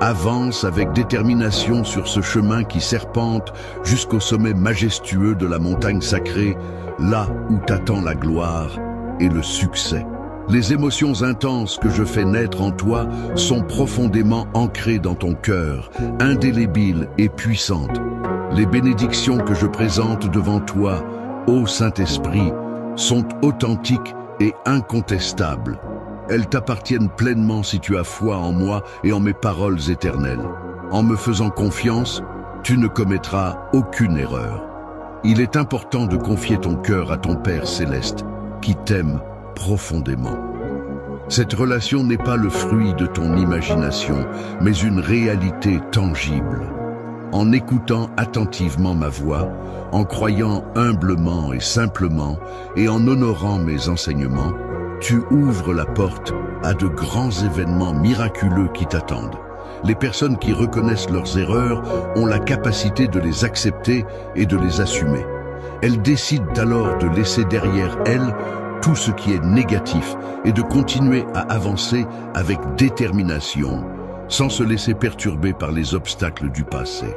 Avance avec détermination sur ce chemin qui serpente jusqu'au sommet majestueux de la montagne sacrée, là où t'attend la gloire et le succès. Les émotions intenses que je fais naître en toi sont profondément ancrées dans ton cœur, indélébiles et puissantes. Les bénédictions que je présente devant toi, ô Saint-Esprit, sont authentiques et incontestables. Elles t'appartiennent pleinement si tu as foi en moi et en mes paroles éternelles. En me faisant confiance, tu ne commettras aucune erreur. Il est important de confier ton cœur à ton Père céleste, qui t'aime profondément. Cette relation n'est pas le fruit de ton imagination, mais une réalité tangible. En écoutant attentivement ma voix, en croyant humblement et simplement, et en honorant mes enseignements, tu ouvres la porte à de grands événements miraculeux qui t'attendent. Les personnes qui reconnaissent leurs erreurs ont la capacité de les accepter et de les assumer. Elles décident alors de laisser derrière elles tout ce qui est négatif et de continuer à avancer avec détermination, sans se laisser perturber par les obstacles du passé.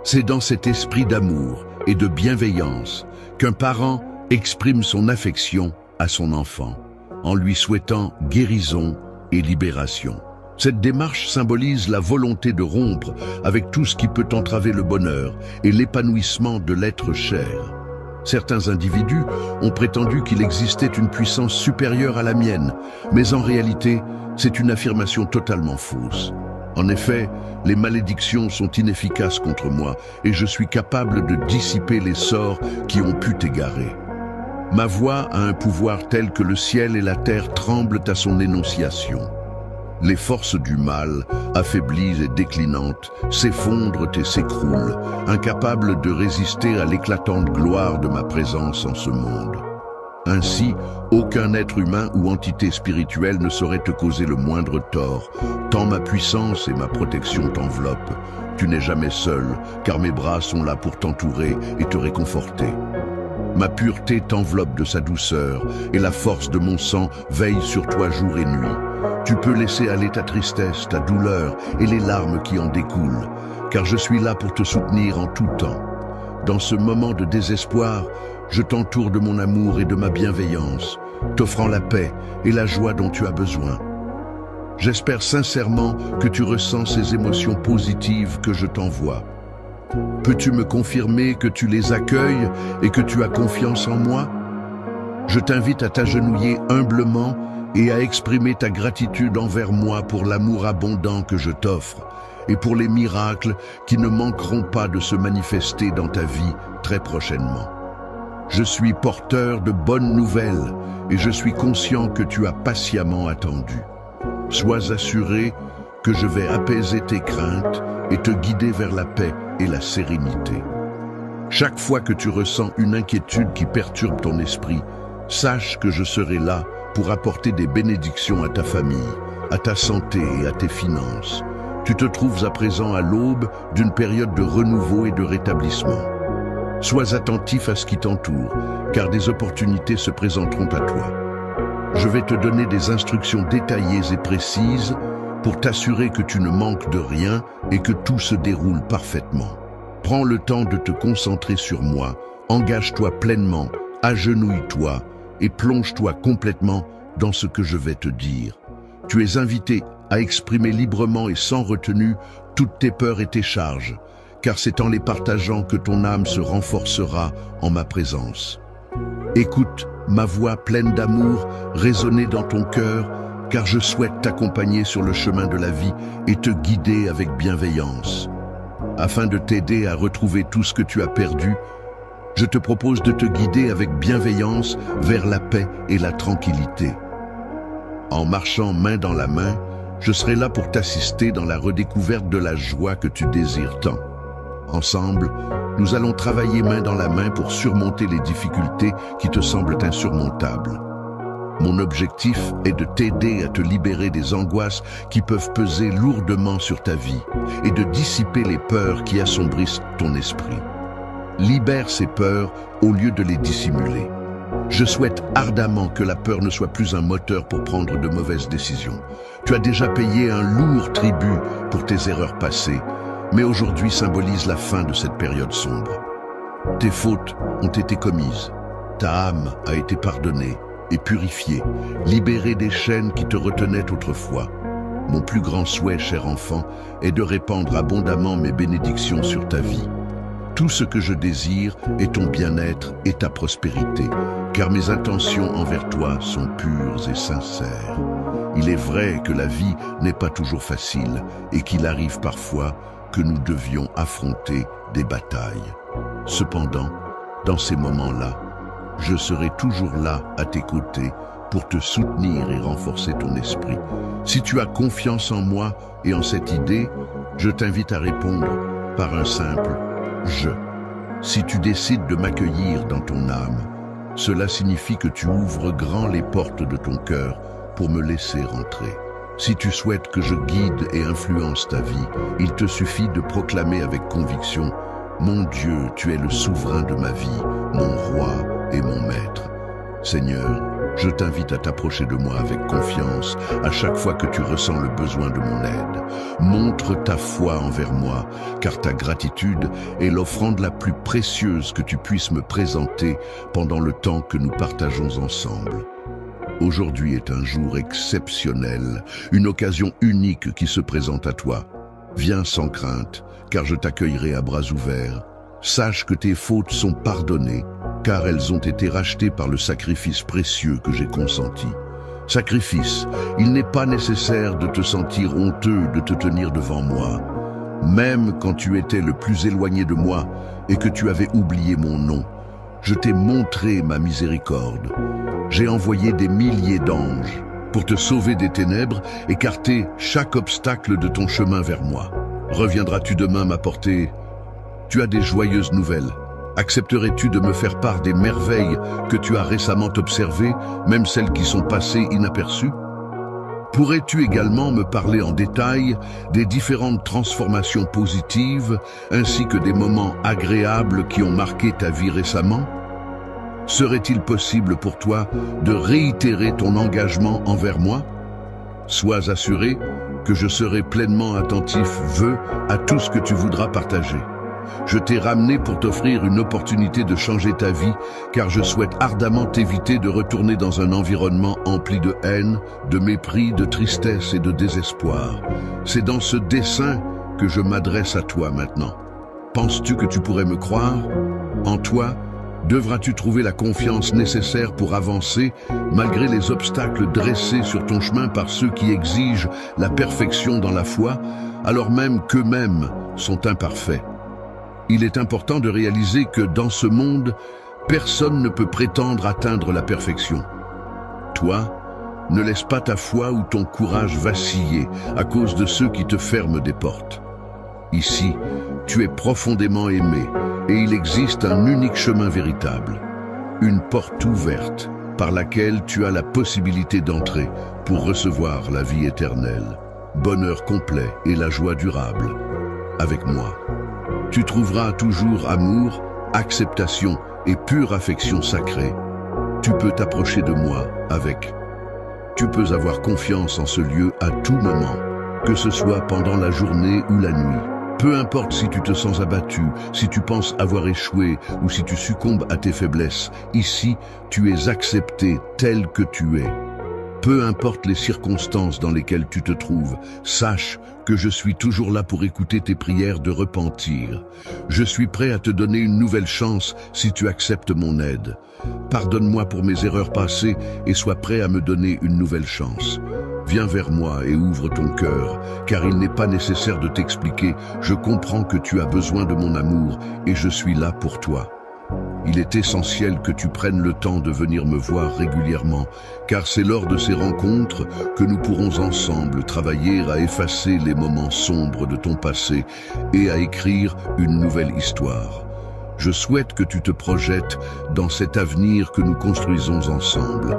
C'est dans cet esprit d'amour et de bienveillance qu'un parent exprime son affection à son enfant, en lui souhaitant guérison et libération. Cette démarche symbolise la volonté de rompre avec tout ce qui peut entraver le bonheur et l'épanouissement de l'être cher. Certains individus ont prétendu qu'il existait une puissance supérieure à la mienne, mais en réalité, c'est une affirmation totalement fausse. En effet, les malédictions sont inefficaces contre moi et je suis capable de dissiper les sorts qui ont pu t'égarer. Ma voix a un pouvoir tel que le ciel et la terre tremblent à son énonciation. Les forces du mal, affaiblies et déclinantes, s'effondrent et s'écroulent, incapables de résister à l'éclatante gloire de ma présence en ce monde. Ainsi, aucun être humain ou entité spirituelle ne saurait te causer le moindre tort, tant ma puissance et ma protection t'enveloppent. Tu n'es jamais seul, car mes bras sont là pour t'entourer et te réconforter. Ma pureté t'enveloppe de sa douceur, et la force de mon sang veille sur toi jour et nuit. Tu peux laisser aller ta tristesse, ta douleur et les larmes qui en découlent, car je suis là pour te soutenir en tout temps. Dans ce moment de désespoir, je t'entoure de mon amour et de ma bienveillance, t'offrant la paix et la joie dont tu as besoin. J'espère sincèrement que tu ressens ces émotions positives que je t'envoie. Peux-tu me confirmer que tu les accueilles et que tu as confiance en moi? Je t'invite à t'agenouiller humblement et à exprimer ta gratitude envers moi pour l'amour abondant que je t'offre et pour les miracles qui ne manqueront pas de se manifester dans ta vie très prochainement. Je suis porteur de bonnes nouvelles et je suis conscient que tu as patiemment attendu. Sois assuré que je vais apaiser tes craintes et te guider vers la paix et la sérénité. Chaque fois que tu ressens une inquiétude qui perturbe ton esprit, sache que je serai là pour apporter des bénédictions à ta famille, à ta santé et à tes finances. Tu te trouves à présent à l'aube d'une période de renouveau et de rétablissement. Sois attentif à ce qui t'entoure, car des opportunités se présenteront à toi. Je vais te donner des instructions détaillées et précises pour t'assurer que tu ne manques de rien et que tout se déroule parfaitement. Prends le temps de te concentrer sur moi, engage-toi pleinement, agenouille-toi et plonge-toi complètement dans ce que je vais te dire. Tu es invité à exprimer librement et sans retenue toutes tes peurs et tes charges, car c'est en les partageant que ton âme se renforcera en ma présence. Écoute ma voix pleine d'amour résonner dans ton cœur, car je souhaite t'accompagner sur le chemin de la vie et te guider avec bienveillance. Afin de t'aider à retrouver tout ce que tu as perdu, je te propose de te guider avec bienveillance vers la paix et la tranquillité. En marchant main dans la main, je serai là pour t'assister dans la redécouverte de la joie que tu désires tant. Ensemble, nous allons travailler main dans la main pour surmonter les difficultés qui te semblent insurmontables. Mon objectif est de t'aider à te libérer des angoisses qui peuvent peser lourdement sur ta vie et de dissiper les peurs qui assombrissent ton esprit. Libère ces peurs au lieu de les dissimuler. Je souhaite ardemment que la peur ne soit plus un moteur pour prendre de mauvaises décisions. Tu as déjà payé un lourd tribut pour tes erreurs passées, mais aujourd'hui symbolise la fin de cette période sombre. Tes fautes ont été commises, ta âme a été pardonnée et purifiée, libérée des chaînes qui te retenaient autrefois. Mon plus grand souhait, cher enfant, est de répandre abondamment mes bénédictions sur ta vie. Tout ce que je désire est ton bien-être et ta prospérité, car mes intentions envers toi sont pures et sincères. Il est vrai que la vie n'est pas toujours facile et qu'il arrive parfois que nous devions affronter des batailles. Cependant, dans ces moments-là, je serai toujours là à tes côtés pour te soutenir et renforcer ton esprit. Si tu as confiance en moi et en cette idée, je t'invite à répondre par un simple « je ». Si tu décides de m'accueillir dans ton âme, cela signifie que tu ouvres grand les portes de ton cœur pour me laisser rentrer. Si tu souhaites que je guide et influence ta vie, il te suffit de proclamer avec conviction « Mon Dieu, tu es le souverain de ma vie, mon roi et mon maître. » Seigneur, je t'invite à t'approcher de moi avec confiance à chaque fois que tu ressens le besoin de mon aide. Montre ta foi envers moi, car ta gratitude est l'offrande la plus précieuse que tu puisses me présenter pendant le temps que nous partageons ensemble. Aujourd'hui est un jour exceptionnel, une occasion unique qui se présente à toi. Viens sans crainte, car je t'accueillerai à bras ouverts. Sache que tes fautes sont pardonnées, car elles ont été rachetées par le sacrifice précieux que j'ai consenti. Sacrifice, il n'est pas nécessaire de te sentir honteux de te tenir devant moi. Même quand tu étais le plus éloigné de moi et que tu avais oublié mon nom, je t'ai montré ma miséricorde. J'ai envoyé des milliers d'anges pour te sauver des ténèbres, écarter chaque obstacle de ton chemin vers moi. Reviendras-tu demain m'apporter? Tu as des joyeuses nouvelles. Accepterais-tu de me faire part des merveilles que tu as récemment observées, même celles qui sont passées inaperçues? Pourrais-tu également me parler en détail des différentes transformations positives, ainsi que des moments agréables qui ont marqué ta vie récemment? Serait-il possible pour toi de réitérer ton engagement envers moi? Sois assuré que je serai pleinement attentif, à tout ce que tu voudras partager. Je t'ai ramené pour t'offrir une opportunité de changer ta vie, car je souhaite ardemment t'éviter de retourner dans un environnement empli de haine, de mépris, de tristesse et de désespoir. C'est dans ce dessein que je m'adresse à toi maintenant. Penses-tu que tu pourrais me croire? En toi, devras-tu trouver la confiance nécessaire pour avancer, malgré les obstacles dressés sur ton chemin par ceux qui exigent la perfection dans la foi, alors même qu'eux-mêmes sont imparfaits. Il est important de réaliser que dans ce monde, Personne ne peut prétendre atteindre la perfection. Toi, ne laisse pas ta foi ou ton courage vaciller à cause de ceux qui te ferment des portes. Ici, tu es profondément aimé et il existe un unique chemin véritable, une porte ouverte par laquelle tu as la possibilité d'entrer pour recevoir la vie éternelle, bonheur complet et la joie durable. Avec moi, tu trouveras toujours amour, acceptation et pure affection sacrée. Tu peux t'approcher de moi avec. Tu peux avoir confiance en ce lieu à tout moment, que ce soit pendant la journée ou la nuit. Peu importe si tu te sens abattu, si tu penses avoir échoué ou si tu succombes à tes faiblesses, ici, tu es accepté tel que tu es. Peu importe les circonstances dans lesquelles tu te trouves, sache que je suis toujours là pour écouter tes prières de repentir. Je suis prêt à te donner une nouvelle chance si tu acceptes mon aide. Pardonne-moi pour mes erreurs passées et sois prêt à me donner une nouvelle chance. Viens vers moi et ouvre ton cœur, car il n'est pas nécessaire de t'expliquer. Je comprends que tu as besoin de mon amour et je suis là pour toi. Il est essentiel que tu prennes le temps de venir me voir régulièrement, car c'est lors de ces rencontres que nous pourrons ensemble travailler à effacer les moments sombres de ton passé et à écrire une nouvelle histoire. Je souhaite que tu te projettes dans cet avenir que nous construisons ensemble.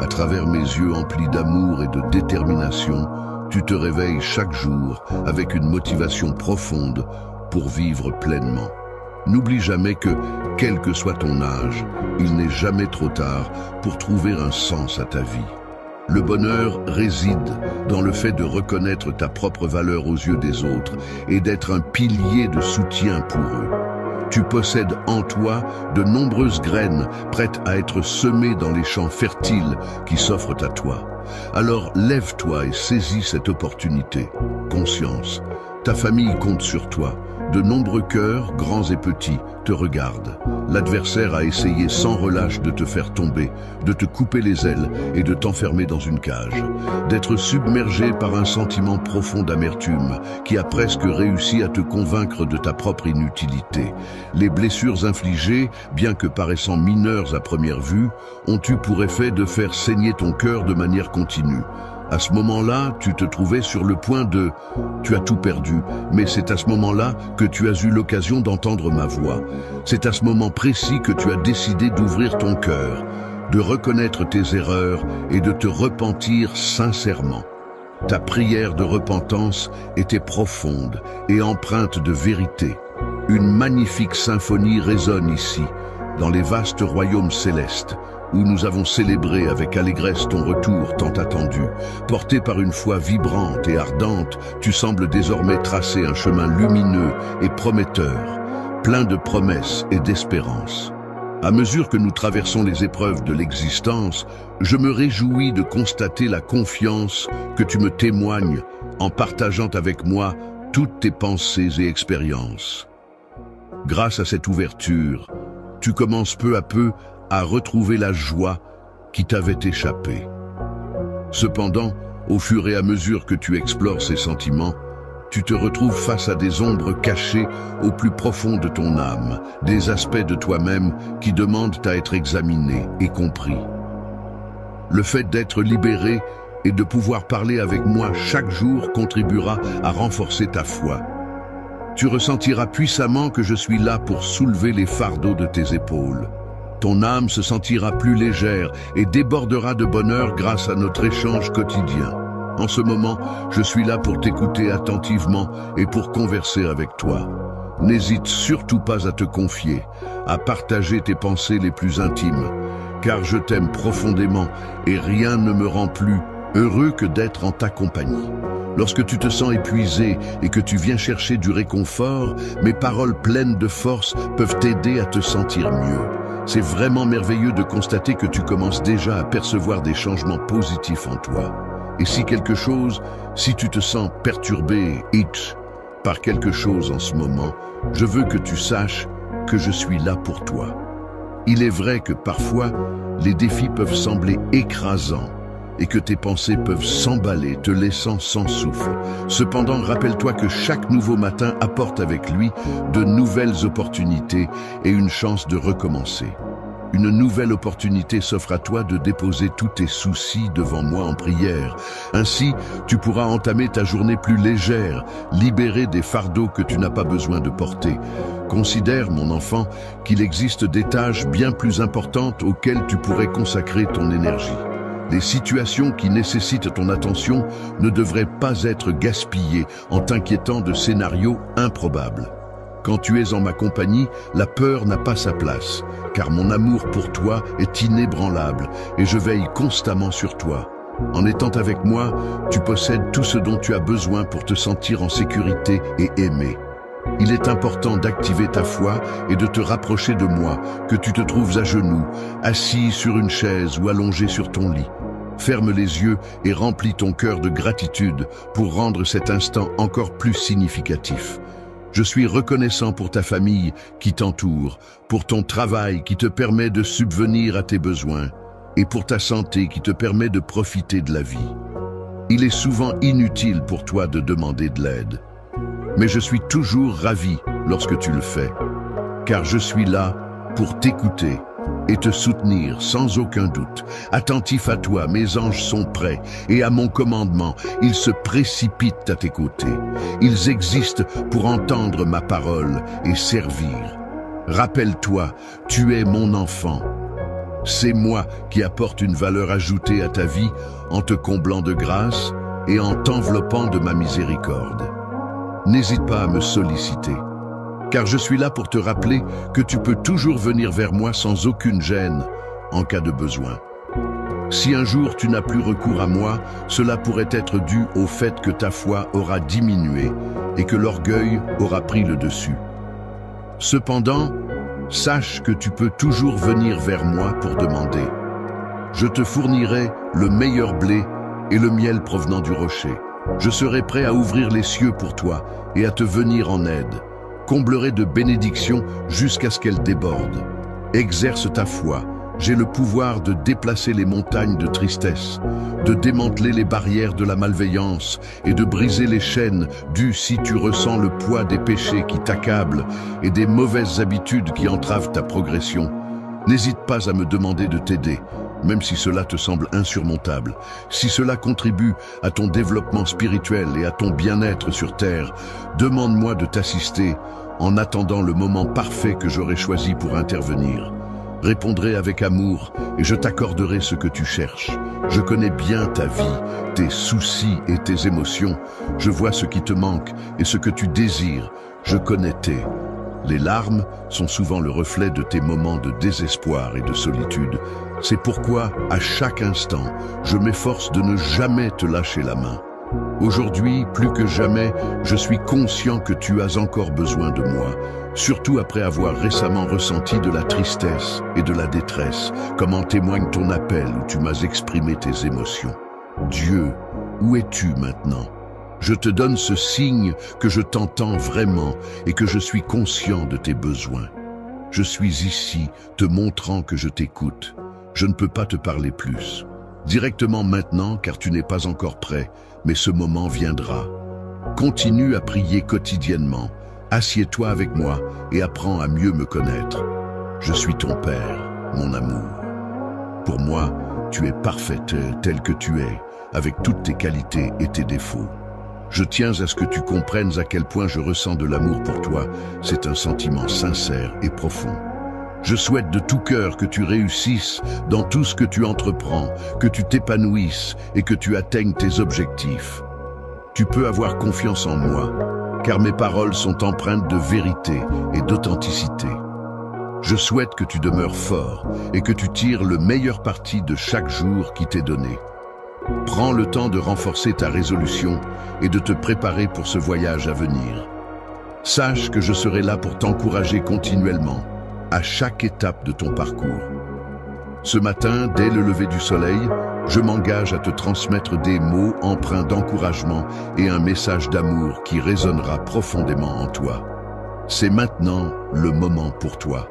À travers mes yeux emplis d'amour et de détermination, tu te réveilles chaque jour avec une motivation profonde pour vivre pleinement. N'oublie jamais que, quel que soit ton âge, il n'est jamais trop tard pour trouver un sens à ta vie. Le bonheur réside dans le fait de reconnaître ta propre valeur aux yeux des autres et d'être un pilier de soutien pour eux. Tu possèdes en toi de nombreuses graines prêtes à être semées dans les champs fertiles qui s'offrent à toi. Alors lève-toi et saisis cette opportunité. Conscience, ta famille compte sur toi. De nombreux cœurs, grands et petits, te regardent. L'adversaire a essayé sans relâche de te faire tomber, de te couper les ailes et de t'enfermer dans une cage. D'être submergé par un sentiment profond d'amertume qui a presque réussi à te convaincre de ta propre inutilité. Les blessures infligées, bien que paraissant mineures à première vue, ont eu pour effet de faire saigner ton cœur de manière continue. À ce moment-là, tu te trouvais sur le point de... Tu as tout perdu, mais c'est à ce moment-là que tu as eu l'occasion d'entendre ma voix. C'est à ce moment précis que tu as décidé d'ouvrir ton cœur, de reconnaître tes erreurs et de te repentir sincèrement. Ta prière de repentance était profonde et empreinte de vérité. Une magnifique symphonie résonne ici, dans les vastes royaumes célestes, où nous avons célébré avec allégresse ton retour tant attendu. Porté par une foi vibrante et ardente, tu sembles désormais tracer un chemin lumineux et prometteur, plein de promesses et d'espérance. À mesure que nous traversons les épreuves de l'existence, je me réjouis de constater la confiance que tu me témoignes en partageant avec moi toutes tes pensées et expériences. Grâce à cette ouverture, tu commences peu à peu à retrouver la joie qui t'avait échappé. Cependant, au fur et à mesure que tu explores ces sentiments, tu te retrouves face à des ombres cachées au plus profond de ton âme, des aspects de toi-même qui demandent à être examinés et compris. Le fait d'être libéré et de pouvoir parler avec moi chaque jour contribuera à renforcer ta foi. Tu ressentiras puissamment que je suis là pour soulever les fardeaux de tes épaules. Ton âme se sentira plus légère et débordera de bonheur grâce à notre échange quotidien. En ce moment, je suis là pour t'écouter attentivement et pour converser avec toi. N'hésite surtout pas à te confier, à partager tes pensées les plus intimes, car je t'aime profondément et rien ne me rend plus heureux que d'être en ta compagnie. Lorsque tu te sens épuisé et que tu viens chercher du réconfort, mes paroles pleines de force peuvent t'aider à te sentir mieux. C'est vraiment merveilleux de constater que tu commences déjà à percevoir des changements positifs en toi. Et si tu te sens perturbé, par quelque chose en ce moment, je veux que tu saches que je suis là pour toi. Il est vrai que parfois, les défis peuvent sembler écrasants et que tes pensées peuvent s'emballer, te laissant sans souffle. Cependant, rappelle-toi que chaque nouveau matin apporte avec lui de nouvelles opportunités et une chance de recommencer. Une nouvelle opportunité s'offre à toi de déposer tous tes soucis devant moi en prière. Ainsi, tu pourras entamer ta journée plus légère, libérée des fardeaux que tu n'as pas besoin de porter. Considère, mon enfant, qu'il existe des tâches bien plus importantes auxquelles tu pourrais consacrer ton énergie. Les situations qui nécessitent ton attention ne devraient pas être gaspillées en t'inquiétant de scénarios improbables. Quand tu es en ma compagnie, la peur n'a pas sa place, car mon amour pour toi est inébranlable et je veille constamment sur toi. En étant avec moi, tu possèdes tout ce dont tu as besoin pour te sentir en sécurité et aimé. Il est important d'activer ta foi et de te rapprocher de moi, que tu te trouves à genoux, assis sur une chaise ou allongé sur ton lit. Ferme les yeux et remplis ton cœur de gratitude pour rendre cet instant encore plus significatif. Je suis reconnaissant pour ta famille qui t'entoure, pour ton travail qui te permet de subvenir à tes besoins et pour ta santé qui te permet de profiter de la vie. Il est souvent inutile pour toi de demander de l'aide, mais je suis toujours ravi lorsque tu le fais, car je suis là pour t'écouter et te soutenir sans aucun doute. Attentif à toi, mes anges sont prêts, et à mon commandement, ils se précipitent à tes côtés. Ils existent pour entendre ma parole et servir. Rappelle-toi, tu es mon enfant. C'est moi qui apporte une valeur ajoutée à ta vie en te comblant de grâce et en t'enveloppant de ma miséricorde. N'hésite pas à me solliciter, car je suis là pour te rappeler que tu peux toujours venir vers moi sans aucune gêne en cas de besoin. Si un jour tu n'as plus recours à moi, cela pourrait être dû au fait que ta foi aura diminué et que l'orgueil aura pris le dessus. Cependant, sache que tu peux toujours venir vers moi pour demander. Je te fournirai le meilleur blé et le miel provenant du rocher. Je serai prêt à ouvrir les cieux pour toi et à te venir en aide. Comblerai de bénédictions jusqu'à ce qu'elles débordent. Exerce ta foi. J'ai le pouvoir de déplacer les montagnes de tristesse, de démanteler les barrières de la malveillance et de briser les chaînes dues si tu ressens le poids des péchés qui t'accablent et des mauvaises habitudes qui entravent ta progression. N'hésite pas à me demander de t'aider, même si cela te semble insurmontable. Si cela contribue à ton développement spirituel et à ton bien-être sur terre, demande-moi de t'assister en attendant le moment parfait que j'aurai choisi pour intervenir. Répondrai avec amour et je t'accorderai ce que tu cherches. Je connais bien ta vie, tes soucis et tes émotions. Je vois ce qui te manque et ce que tu désires. Je connais tes. Les larmes sont souvent le reflet de tes moments de désespoir et de solitude. C'est pourquoi, à chaque instant, je m'efforce de ne jamais te lâcher la main. Aujourd'hui, plus que jamais, je suis conscient que tu as encore besoin de moi, surtout après avoir récemment ressenti de la tristesse et de la détresse, comme en témoigne ton appel où tu m'as exprimé tes émotions. Dieu, où es-tu maintenant ? Je te donne ce signe que je t'entends vraiment et que je suis conscient de tes besoins. Je suis ici, te montrant que je t'écoute. Je ne peux pas te parler plus. Directement maintenant, car tu n'es pas encore prêt, mais ce moment viendra. Continue à prier quotidiennement. Assieds-toi avec moi et apprends à mieux me connaître. Je suis ton Père, mon amour. Pour moi, tu es parfaite telle que tu es, avec toutes tes qualités et tes défauts. Je tiens à ce que tu comprennes à quel point je ressens de l'amour pour toi. C'est un sentiment sincère et profond. Je souhaite de tout cœur que tu réussisses dans tout ce que tu entreprends, que tu t'épanouisses et que tu atteignes tes objectifs. Tu peux avoir confiance en moi, car mes paroles sont empreintes de vérité et d'authenticité. Je souhaite que tu demeures fort et que tu tires le meilleur parti de chaque jour qui t'est donné. Prends le temps de renforcer ta résolution et de te préparer pour ce voyage à venir. Sache que je serai là pour t'encourager continuellement, à chaque étape de ton parcours. Ce matin, dès le lever du soleil, je m'engage à te transmettre des mots empreints d'encouragement et un message d'amour qui résonnera profondément en toi. C'est maintenant le moment pour toi.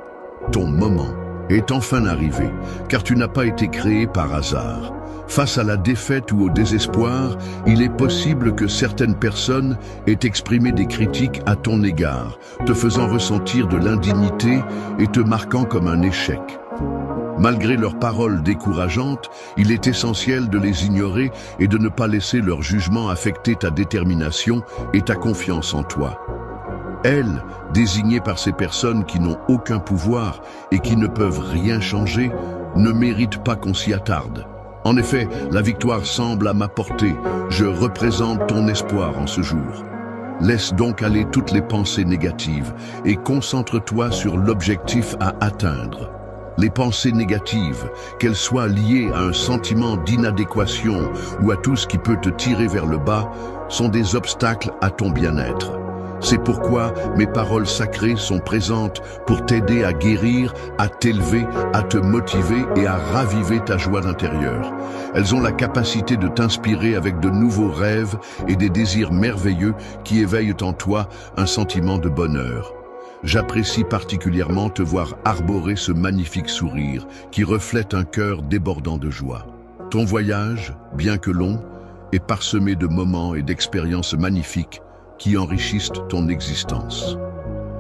Ton moment est enfin arrivé, car tu n'as pas été créé par hasard. Face à la défaite ou au désespoir, il est possible que certaines personnes aient exprimé des critiques à ton égard, te faisant ressentir de l'indignité et te marquant comme un échec. Malgré leurs paroles décourageantes, il est essentiel de les ignorer et de ne pas laisser leur jugement affecter ta détermination et ta confiance en toi. Elles, désignées par ces personnes qui n'ont aucun pouvoir et qui ne peuvent rien changer, ne méritent pas qu'on s'y attarde. En effet, la victoire semble à ma portée. Je représente ton espoir en ce jour. Laisse donc aller toutes les pensées négatives et concentre-toi sur l'objectif à atteindre. Les pensées négatives, qu'elles soient liées à un sentiment d'inadéquation ou à tout ce qui peut te tirer vers le bas, sont des obstacles à ton bien-être. C'est pourquoi mes paroles sacrées sont présentes pour t'aider à guérir, à t'élever, à te motiver et à raviver ta joie intérieure. Elles ont la capacité de t'inspirer avec de nouveaux rêves et des désirs merveilleux qui éveillent en toi un sentiment de bonheur. J'apprécie particulièrement te voir arborer ce magnifique sourire qui reflète un cœur débordant de joie. Ton voyage, bien que long, est parsemé de moments et d'expériences magnifiques qui enrichissent ton existence.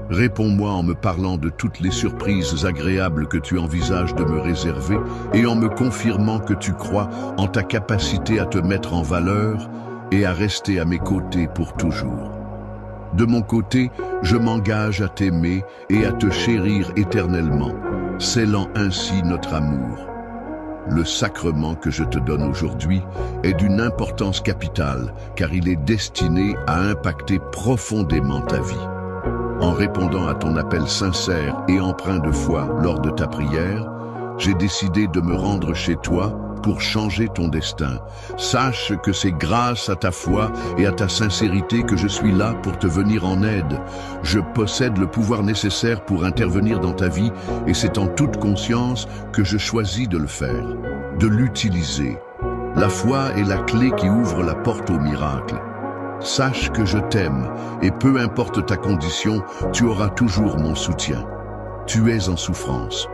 Réponds-moi en me parlant de toutes les surprises agréables que tu envisages de me réserver et en me confirmant que tu crois en ta capacité à te mettre en valeur et à rester à mes côtés pour toujours. De mon côté, je m'engage à t'aimer et à te chérir éternellement, scellant ainsi notre amour. Le sacrement que je te donne aujourd'hui est d'une importance capitale, car il est destiné à impacter profondément ta vie. En répondant à ton appel sincère et empreint de foi lors de ta prière, j'ai décidé de me rendre chez toi pour changer ton destin. Sache que c'est grâce à ta foi et à ta sincérité que je suis là pour te venir en aide. Je possède le pouvoir nécessaire pour intervenir dans ta vie et c'est en toute conscience que je choisis de le faire, de l'utiliser. La foi est la clé qui ouvre la porte au miracle. Sache que je t'aime et peu importe ta condition, tu auras toujours mon soutien. Tu es en souffrance.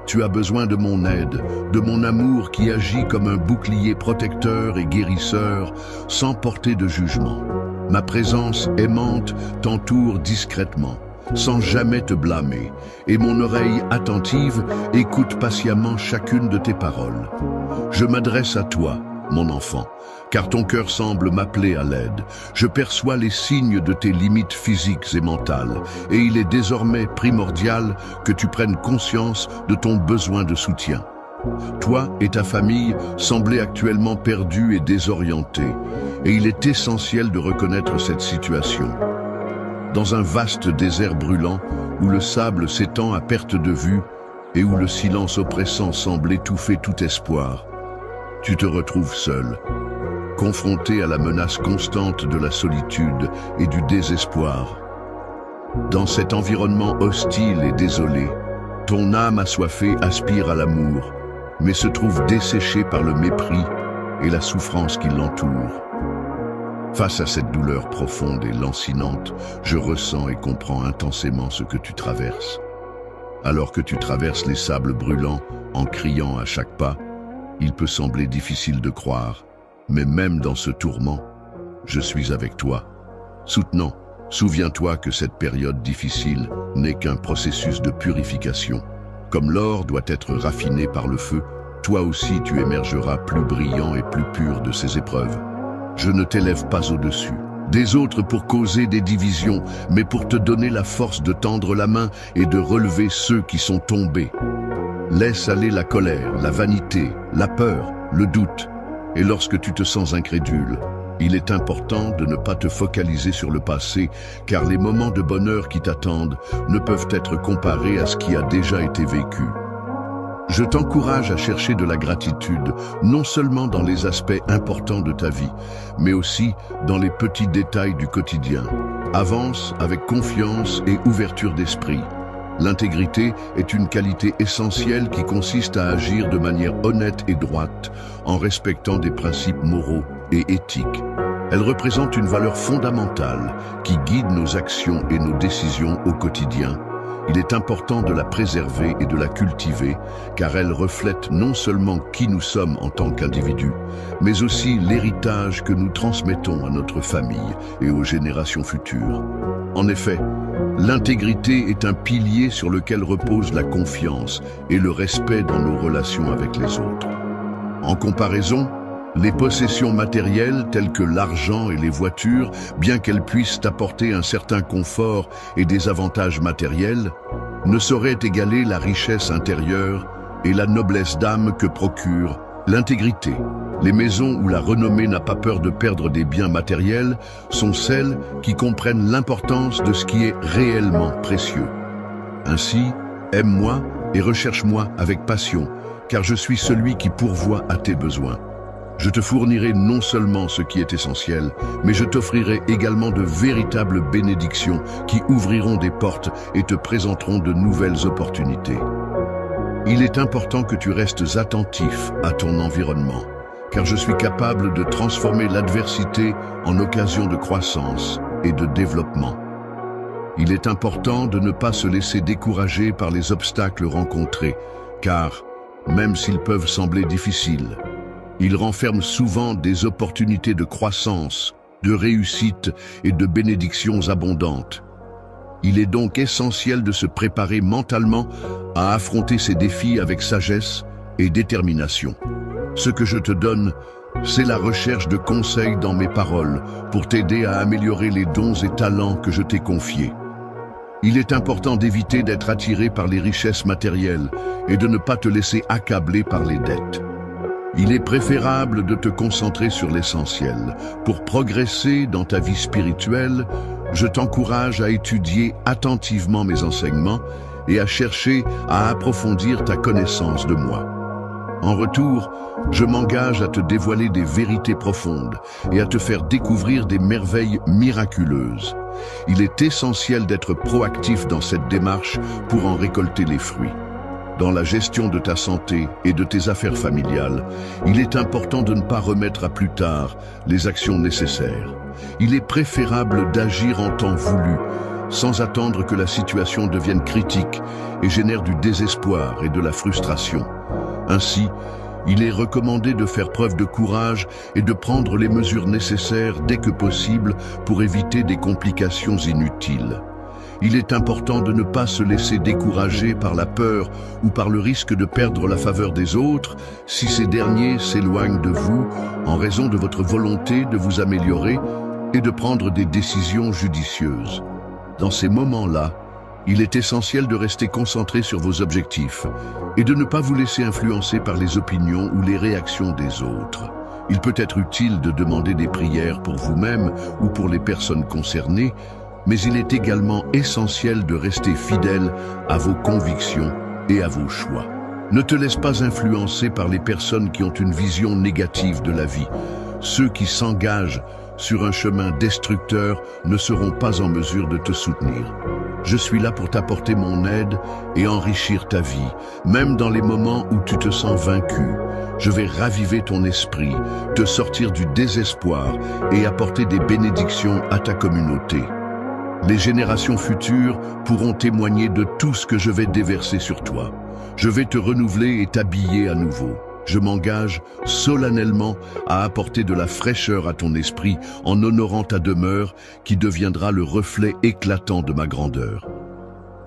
Tu as besoin de mon aide, de mon amour qui agit comme un bouclier protecteur et guérisseur, sans porter de jugement. Ma présence aimante t'entoure discrètement, sans jamais te blâmer, et mon oreille attentive écoute patiemment chacune de tes paroles. Je m'adresse à toi, mon enfant, car ton cœur semble m'appeler à l'aide. Je perçois les signes de tes limites physiques et mentales, et il est désormais primordial que tu prennes conscience de ton besoin de soutien. Toi et ta famille semblez actuellement perdus et désorientés, et il est essentiel de reconnaître cette situation. Dans un vaste désert brûlant, où le sable s'étend à perte de vue, et où le silence oppressant semble étouffer tout espoir, tu te retrouves seul, confronté à la menace constante de la solitude et du désespoir. Dans cet environnement hostile et désolé, ton âme assoiffée aspire à l'amour, mais se trouve desséchée par le mépris et la souffrance qui l'entoure. Face à cette douleur profonde et lancinante, je ressens et comprends intensément ce que tu traverses. Alors que tu traverses les sables brûlants en criant à chaque pas, il peut sembler difficile de croire, mais même dans ce tourment, je suis avec toi. Soutenant, souviens-toi que cette période difficile n'est qu'un processus de purification. Comme l'or doit être raffiné par le feu, toi aussi tu émergeras plus brillant et plus pur de ces épreuves. Je ne t'élève pas au-dessus des autres pour causer des divisions, mais pour te donner la force de tendre la main et de relever ceux qui sont tombés. Laisse aller la colère, la vanité, la peur, le doute. Et lorsque tu te sens incrédule, il est important de ne pas te focaliser sur le passé, car les moments de bonheur qui t'attendent ne peuvent être comparés à ce qui a déjà été vécu. Je t'encourage à chercher de la gratitude, non seulement dans les aspects importants de ta vie, mais aussi dans les petits détails du quotidien. Avance avec confiance et ouverture d'esprit. L'intégrité est une qualité essentielle qui consiste à agir de manière honnête et droite, en respectant des principes moraux et éthiques. Elle représente une valeur fondamentale qui guide nos actions et nos décisions au quotidien. Il est important de la préserver et de la cultiver, car elle reflète non seulement qui nous sommes en tant qu'individus, mais aussi l'héritage que nous transmettons à notre famille et aux générations futures. En effet, l'intégrité est un pilier sur lequel repose la confiance et le respect dans nos relations avec les autres. En comparaison, les possessions matérielles telles que l'argent et les voitures, bien qu'elles puissent apporter un certain confort et des avantages matériels, ne sauraient égaler la richesse intérieure et la noblesse d'âme que procure l'intégrité. Les maisons où la renommée n'a pas peur de perdre des biens matériels sont celles qui comprennent l'importance de ce qui est réellement précieux. Ainsi, aime-moi et recherche-moi avec passion, car je suis celui qui pourvoit à tes besoins. Je te fournirai non seulement ce qui est essentiel, mais je t'offrirai également de véritables bénédictions qui ouvriront des portes et te présenteront de nouvelles opportunités. Il est important que tu restes attentif à ton environnement, car je suis capable de transformer l'adversité en occasion de croissance et de développement. Il est important de ne pas se laisser décourager par les obstacles rencontrés, car, même s'ils peuvent sembler difficiles, ils renferment souvent des opportunités de croissance, de réussite et de bénédictions abondantes. Il est donc essentiel de se préparer mentalement à affronter ces défis avec sagesse et détermination. Ce que je te donne, c'est la recherche de conseils dans mes paroles pour t'aider à améliorer les dons et talents que je t'ai confiés. Il est important d'éviter d'être attiré par les richesses matérielles et de ne pas te laisser accabler par les dettes. Il est préférable de te concentrer sur l'essentiel. Pour progresser dans ta vie spirituelle, je t'encourage à étudier attentivement mes enseignements et à chercher à approfondir ta connaissance de moi. En retour, je m'engage à te dévoiler des vérités profondes et à te faire découvrir des merveilles miraculeuses. Il est essentiel d'être proactif dans cette démarche pour en récolter les fruits. Dans la gestion de ta santé et de tes affaires familiales, il est important de ne pas remettre à plus tard les actions nécessaires. Il est préférable d'agir en temps voulu, sans attendre que la situation devienne critique et génère du désespoir et de la frustration. Ainsi, il est recommandé de faire preuve de courage et de prendre les mesures nécessaires dès que possible pour éviter des complications inutiles. Il est important de ne pas se laisser décourager par la peur ou par le risque de perdre la faveur des autres si ces derniers s'éloignent de vous en raison de votre volonté de vous améliorer et de prendre des décisions judicieuses. Dans ces moments-là, il est essentiel de rester concentré sur vos objectifs et de ne pas vous laisser influencer par les opinions ou les réactions des autres. Il peut être utile de demander des prières pour vous-même ou pour les personnes concernées, mais il est également essentiel de rester fidèle à vos convictions et à vos choix. Ne te laisse pas influencer par les personnes qui ont une vision négative de la vie. Ceux qui s'engagent sur un chemin destructeur ne seront pas en mesure de te soutenir. Je suis là pour t'apporter mon aide et enrichir ta vie, même dans les moments où tu te sens vaincu. Je vais raviver ton esprit, te sortir du désespoir et apporter des bénédictions à ta communauté. Les générations futures pourront témoigner de tout ce que je vais déverser sur toi. Je vais te renouveler et t'habiller à nouveau. Je m'engage solennellement à apporter de la fraîcheur à ton esprit en honorant ta demeure qui deviendra le reflet éclatant de ma grandeur.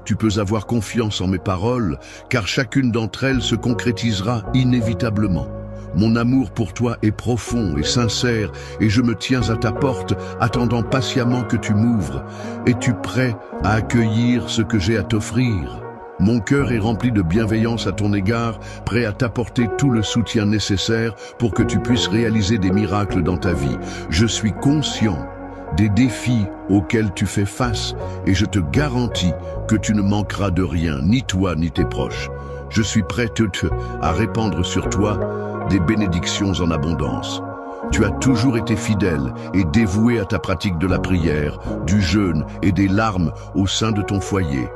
Tu peux avoir confiance en mes paroles, car chacune d'entre elles se concrétisera inévitablement. Mon amour pour toi est profond et sincère, et je me tiens à ta porte, attendant patiemment que tu m'ouvres. Es-tu prêt à accueillir ce que j'ai à t'offrir ? Mon cœur est rempli de bienveillance à ton égard, prêt à t'apporter tout le soutien nécessaire pour que tu puisses réaliser des miracles dans ta vie. Je suis conscient des défis auxquels tu fais face, et je te garantis que tu ne manqueras de rien, ni toi ni tes proches. Je suis prêt à répandre sur toi des bénédictions en abondance. Tu as toujours été fidèle et dévoué à ta pratique de la prière, du jeûne et des larmes au sein de ton foyer,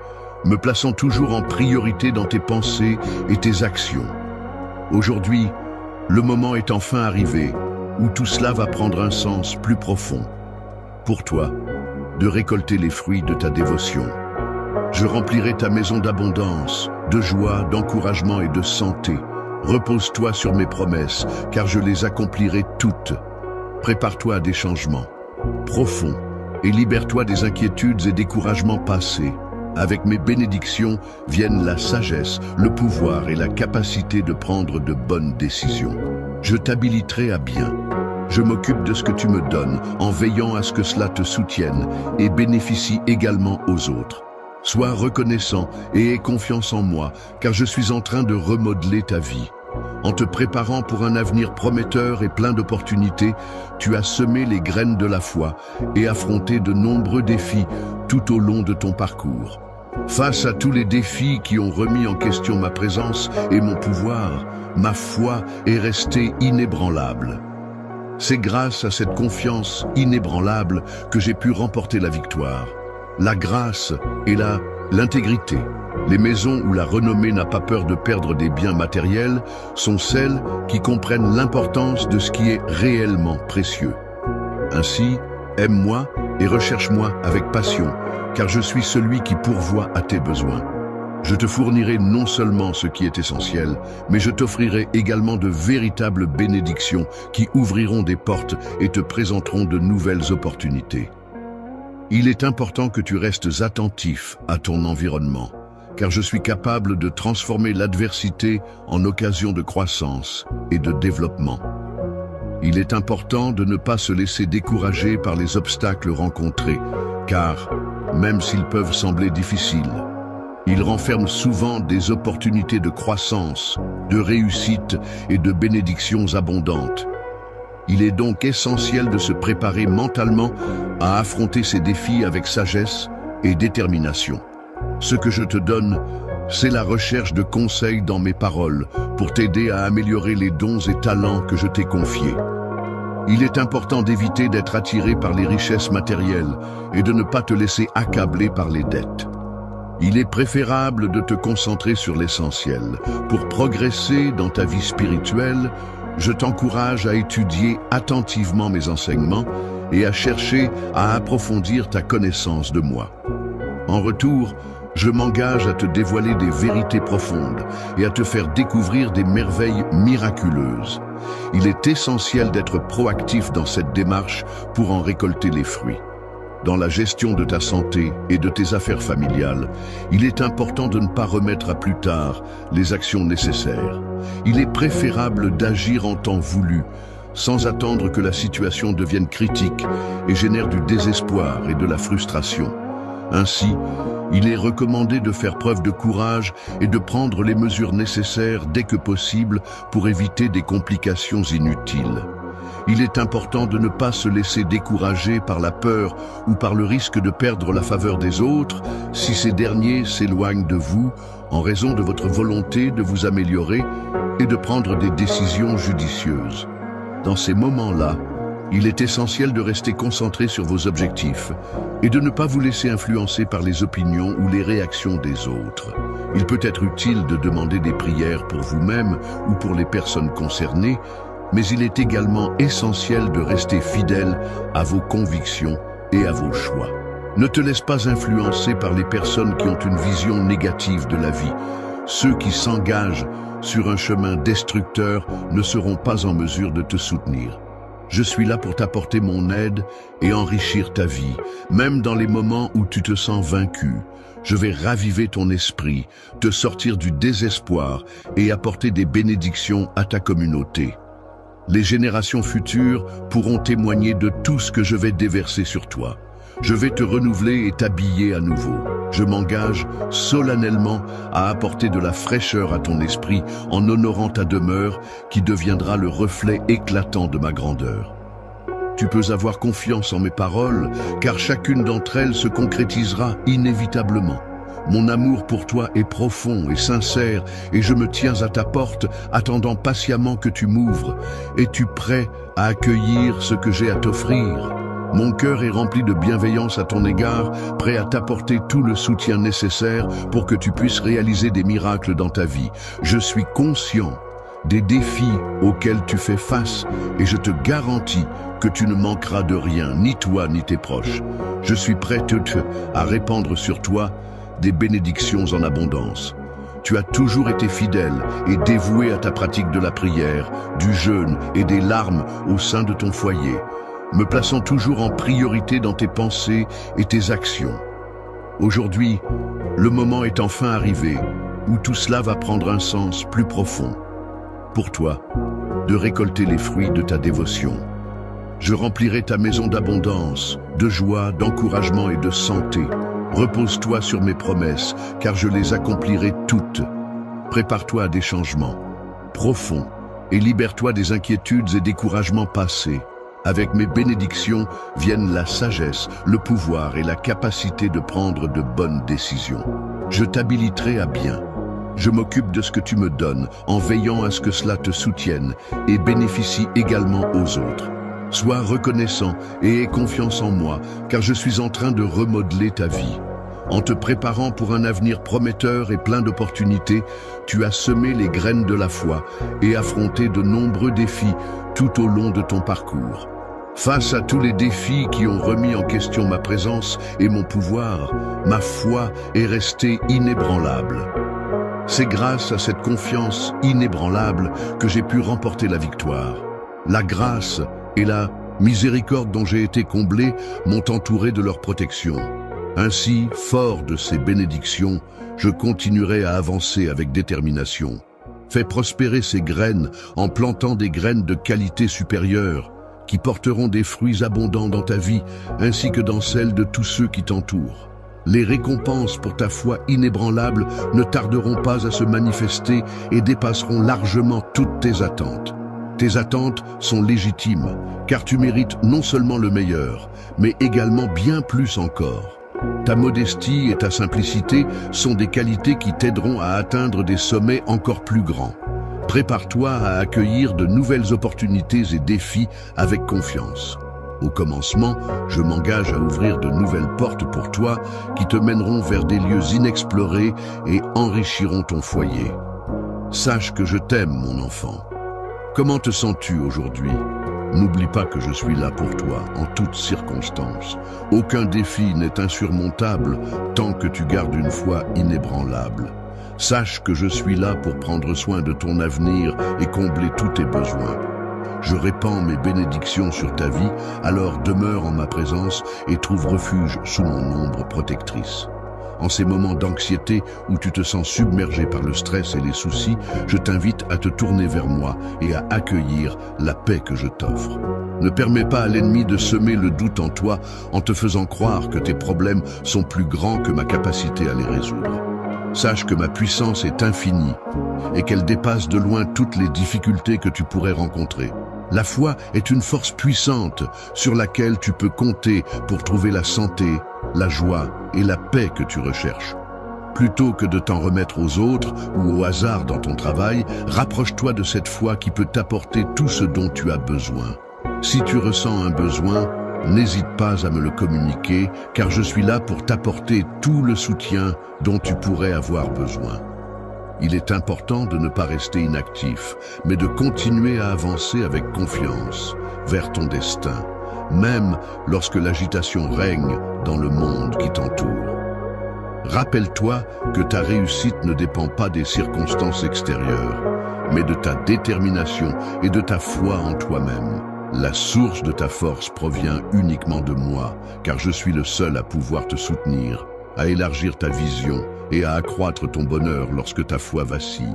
me plaçant toujours en priorité dans tes pensées et tes actions. Aujourd'hui, le moment est enfin arrivé où tout cela va prendre un sens plus profond. Pour toi, de récolter les fruits de ta dévotion. Je remplirai ta maison d'abondance, de joie, d'encouragement et de santé. Repose-toi sur mes promesses, car je les accomplirai toutes. Prépare-toi à des changements profonds et libère-toi des inquiétudes et découragements passés. Avec mes bénédictions viennent la sagesse, le pouvoir et la capacité de prendre de bonnes décisions. Je t'habiliterai à bien. Je m'occupe de ce que tu me donnes, en veillant à ce que cela te soutienne et bénéficie également aux autres. Sois reconnaissant et aie confiance en moi, car je suis en train de remodeler ta vie. En te préparant pour un avenir prometteur et plein d'opportunités, tu as semé les graines de la foi et affronté de nombreux défis tout au long de ton parcours. Face à tous les défis qui ont remis en question ma présence et mon pouvoir, ma foi est restée inébranlable. C'est grâce à cette confiance inébranlable que j'ai pu remporter la victoire. La grâce et l'intégrité. Les maisons où la renommée n'a pas peur de perdre des biens matériels sont celles qui comprennent l'importance de ce qui est réellement précieux. Ainsi, aime-moi et recherche-moi avec passion, car je suis celui qui pourvoit à tes besoins. Je te fournirai non seulement ce qui est essentiel, mais je t'offrirai également de véritables bénédictions qui ouvriront des portes et te présenteront de nouvelles opportunités. Il est important que tu restes attentif à ton environnement, car je suis capable de transformer l'adversité en occasion de croissance et de développement. Il est important de ne pas se laisser décourager par les obstacles rencontrés, car, même s'ils peuvent sembler difficiles, ils renferment souvent des opportunités de croissance, de réussite et de bénédictions abondantes. Il est donc essentiel de se préparer mentalement à affronter ces défis avec sagesse et détermination. Ce que je te donne, c'est la recherche de conseils dans mes paroles pour t'aider à améliorer les dons et talents que je t'ai confiés. Il est important d'éviter d'être attiré par les richesses matérielles et de ne pas te laisser accabler par les dettes. Il est préférable de te concentrer sur l'essentiel. Pour progresser dans ta vie spirituelle, je t'encourage à étudier attentivement mes enseignements et à chercher à approfondir ta connaissance de moi. En retour, je m'engage à te dévoiler des vérités profondes et à te faire découvrir des merveilles miraculeuses. Il est essentiel d'être proactif dans cette démarche pour en récolter les fruits. Dans la gestion de ta santé et de tes affaires familiales, il est important de ne pas remettre à plus tard les actions nécessaires. Il est préférable d'agir en temps voulu, sans attendre que la situation devienne critique et génère du désespoir et de la frustration. Ainsi, il est recommandé de faire preuve de courage et de prendre les mesures nécessaires dès que possible pour éviter des complications inutiles. Il est important de ne pas se laisser décourager par la peur ou par le risque de perdre la faveur des autres si ces derniers s'éloignent de vous en raison de votre volonté de vous améliorer et de prendre des décisions judicieuses. Dans ces moments-là, il est essentiel de rester concentré sur vos objectifs et de ne pas vous laisser influencer par les opinions ou les réactions des autres. Il peut être utile de demander des prières pour vous-même ou pour les personnes concernées, mais il est également essentiel de rester fidèle à vos convictions et à vos choix. Ne te laisse pas influencer par les personnes qui ont une vision négative de la vie. Ceux qui s'engagent sur un chemin destructeur ne seront pas en mesure de te soutenir. Je suis là pour t'apporter mon aide et enrichir ta vie, même dans les moments où tu te sens vaincu. Je vais raviver ton esprit, te sortir du désespoir et apporter des bénédictions à ta communauté. Les générations futures pourront témoigner de tout ce que je vais déverser sur toi. Je vais te renouveler et t'habiller à nouveau. Je m'engage solennellement à apporter de la fraîcheur à ton esprit en honorant ta demeure qui deviendra le reflet éclatant de ma grandeur. Tu peux avoir confiance en mes paroles, car chacune d'entre elles se concrétisera inévitablement. Mon amour pour toi est profond et sincère et je me tiens à ta porte, attendant patiemment que tu m'ouvres. Es-tu prêt à accueillir ce que j'ai à t'offrir? Mon cœur est rempli de bienveillance à ton égard, prêt à t'apporter tout le soutien nécessaire pour que tu puisses réaliser des miracles dans ta vie. Je suis conscient des défis auxquels tu fais face et je te garantis que tu ne manqueras de rien, ni toi ni tes proches. Je suis prêt à répandre sur toi des bénédictions en abondance. Tu as toujours été fidèle et dévoué à ta pratique de la prière, du jeûne et des larmes au sein de ton foyer. me plaçant toujours en priorité dans tes pensées et tes actions. Aujourd'hui, le moment est enfin arrivé où tout cela va prendre un sens plus profond. Pour toi, de récolter les fruits de ta dévotion. Je remplirai ta maison d'abondance, de joie, d'encouragement et de santé. Repose-toi sur mes promesses, car je les accomplirai toutes. Prépare-toi à des changements profonds et libère-toi des inquiétudes et découragements passés. Avec mes bénédictions viennent la sagesse, le pouvoir et la capacité de prendre de bonnes décisions. Je t'habiliterai à bien. Je m'occupe de ce que tu me donnes, en veillant à ce que cela te soutienne et bénéficie également aux autres. Sois reconnaissant et aie confiance en moi, car je suis en train de remodeler ta vie. En te préparant pour un avenir prometteur et plein d'opportunités, tu as semé les graines de la foi et affronté de nombreux défis tout au long de ton parcours. Face à tous les défis qui ont remis en question ma présence et mon pouvoir, ma foi est restée inébranlable. C'est grâce à cette confiance inébranlable que j'ai pu remporter la victoire. La grâce et la miséricorde dont j'ai été comblé m'ont entouré de leur protection. Ainsi, fort de ces bénédictions, je continuerai à avancer avec détermination. Fais prospérer ces graines en plantant des graines de qualité supérieure qui porteront des fruits abondants dans ta vie ainsi que dans celle de tous ceux qui t'entourent. Les récompenses pour ta foi inébranlable ne tarderont pas à se manifester et dépasseront largement toutes tes attentes. Tes attentes sont légitimes, car tu mérites non seulement le meilleur, mais également bien plus encore. Ta modestie et ta simplicité sont des qualités qui t'aideront à atteindre des sommets encore plus grands. Prépare-toi à accueillir de nouvelles opportunités et défis avec confiance. Au commencement, je m'engage à ouvrir de nouvelles portes pour toi qui te mèneront vers des lieux inexplorés et enrichiront ton foyer. Sache que je t'aime, mon enfant. Comment te sens-tu aujourd'hui? N'oublie pas que je suis là pour toi, en toutes circonstances. Aucun défi n'est insurmontable tant que tu gardes une foi inébranlable. Sache que je suis là pour prendre soin de ton avenir et combler tous tes besoins. Je répands mes bénédictions sur ta vie, alors demeure en ma présence et trouve refuge sous mon ombre protectrice. En ces moments d'anxiété où tu te sens submergé par le stress et les soucis, je t'invite à te tourner vers moi et à accueillir la paix que je t'offre. Ne permets pas à l'ennemi de semer le doute en toi en te faisant croire que tes problèmes sont plus grands que ma capacité à les résoudre. Sache que ma puissance est infinie et qu'elle dépasse de loin toutes les difficultés que tu pourrais rencontrer. La foi est une force puissante sur laquelle tu peux compter pour trouver la santé, la joie et la paix que tu recherches. Plutôt que de t'en remettre aux autres ou au hasard dans ton travail, rapproche-toi de cette foi qui peut t'apporter tout ce dont tu as besoin. Si tu ressens un besoin, n'hésite pas à me le communiquer, car je suis là pour t'apporter tout le soutien dont tu pourrais avoir besoin. Il est important de ne pas rester inactif, mais de continuer à avancer avec confiance vers ton destin, même lorsque l'agitation règne dans le monde qui t'entoure. Rappelle-toi que ta réussite ne dépend pas des circonstances extérieures, mais de ta détermination et de ta foi en toi-même. La source de ta force provient uniquement de moi, car je suis le seul à pouvoir te soutenir, à élargir ta vision et à accroître ton bonheur lorsque ta foi vacille.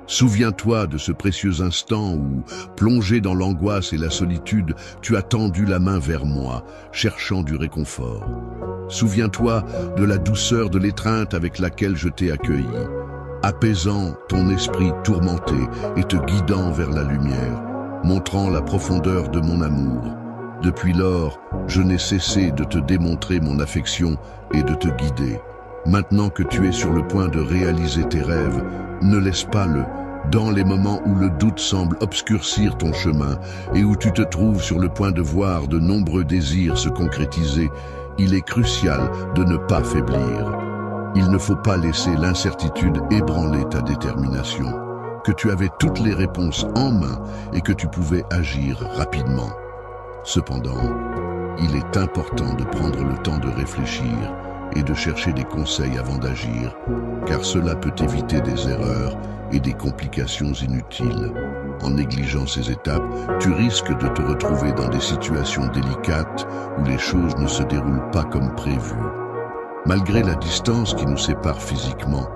Souviens-toi de ce précieux instant où, plongé dans l'angoisse et la solitude, tu as tendu la main vers moi, cherchant du réconfort. Souviens-toi de la douceur de l'étreinte avec laquelle je t'ai accueilli, apaisant ton esprit tourmenté et te guidant vers la lumière, montrant la profondeur de mon amour. Depuis lors, je n'ai cessé de te démontrer mon affection et de te guider. Maintenant que tu es sur le point de réaliser tes rêves, ne laisse pas dans les moments où le doute semble obscurcir ton chemin et où tu te trouves sur le point de voir de nombreux désirs se concrétiser, il est crucial de ne pas faiblir. Il ne faut pas laisser l'incertitude ébranler ta détermination, que tu avais toutes les réponses en main et que tu pouvais agir rapidement. Cependant, il est important de prendre le temps de réfléchir et de chercher des conseils avant d'agir, car cela peut éviter des erreurs et des complications inutiles. En négligeant ces étapes, tu risques de te retrouver dans des situations délicates où les choses ne se déroulent pas comme prévu. Malgré la distance qui nous sépare physiquement,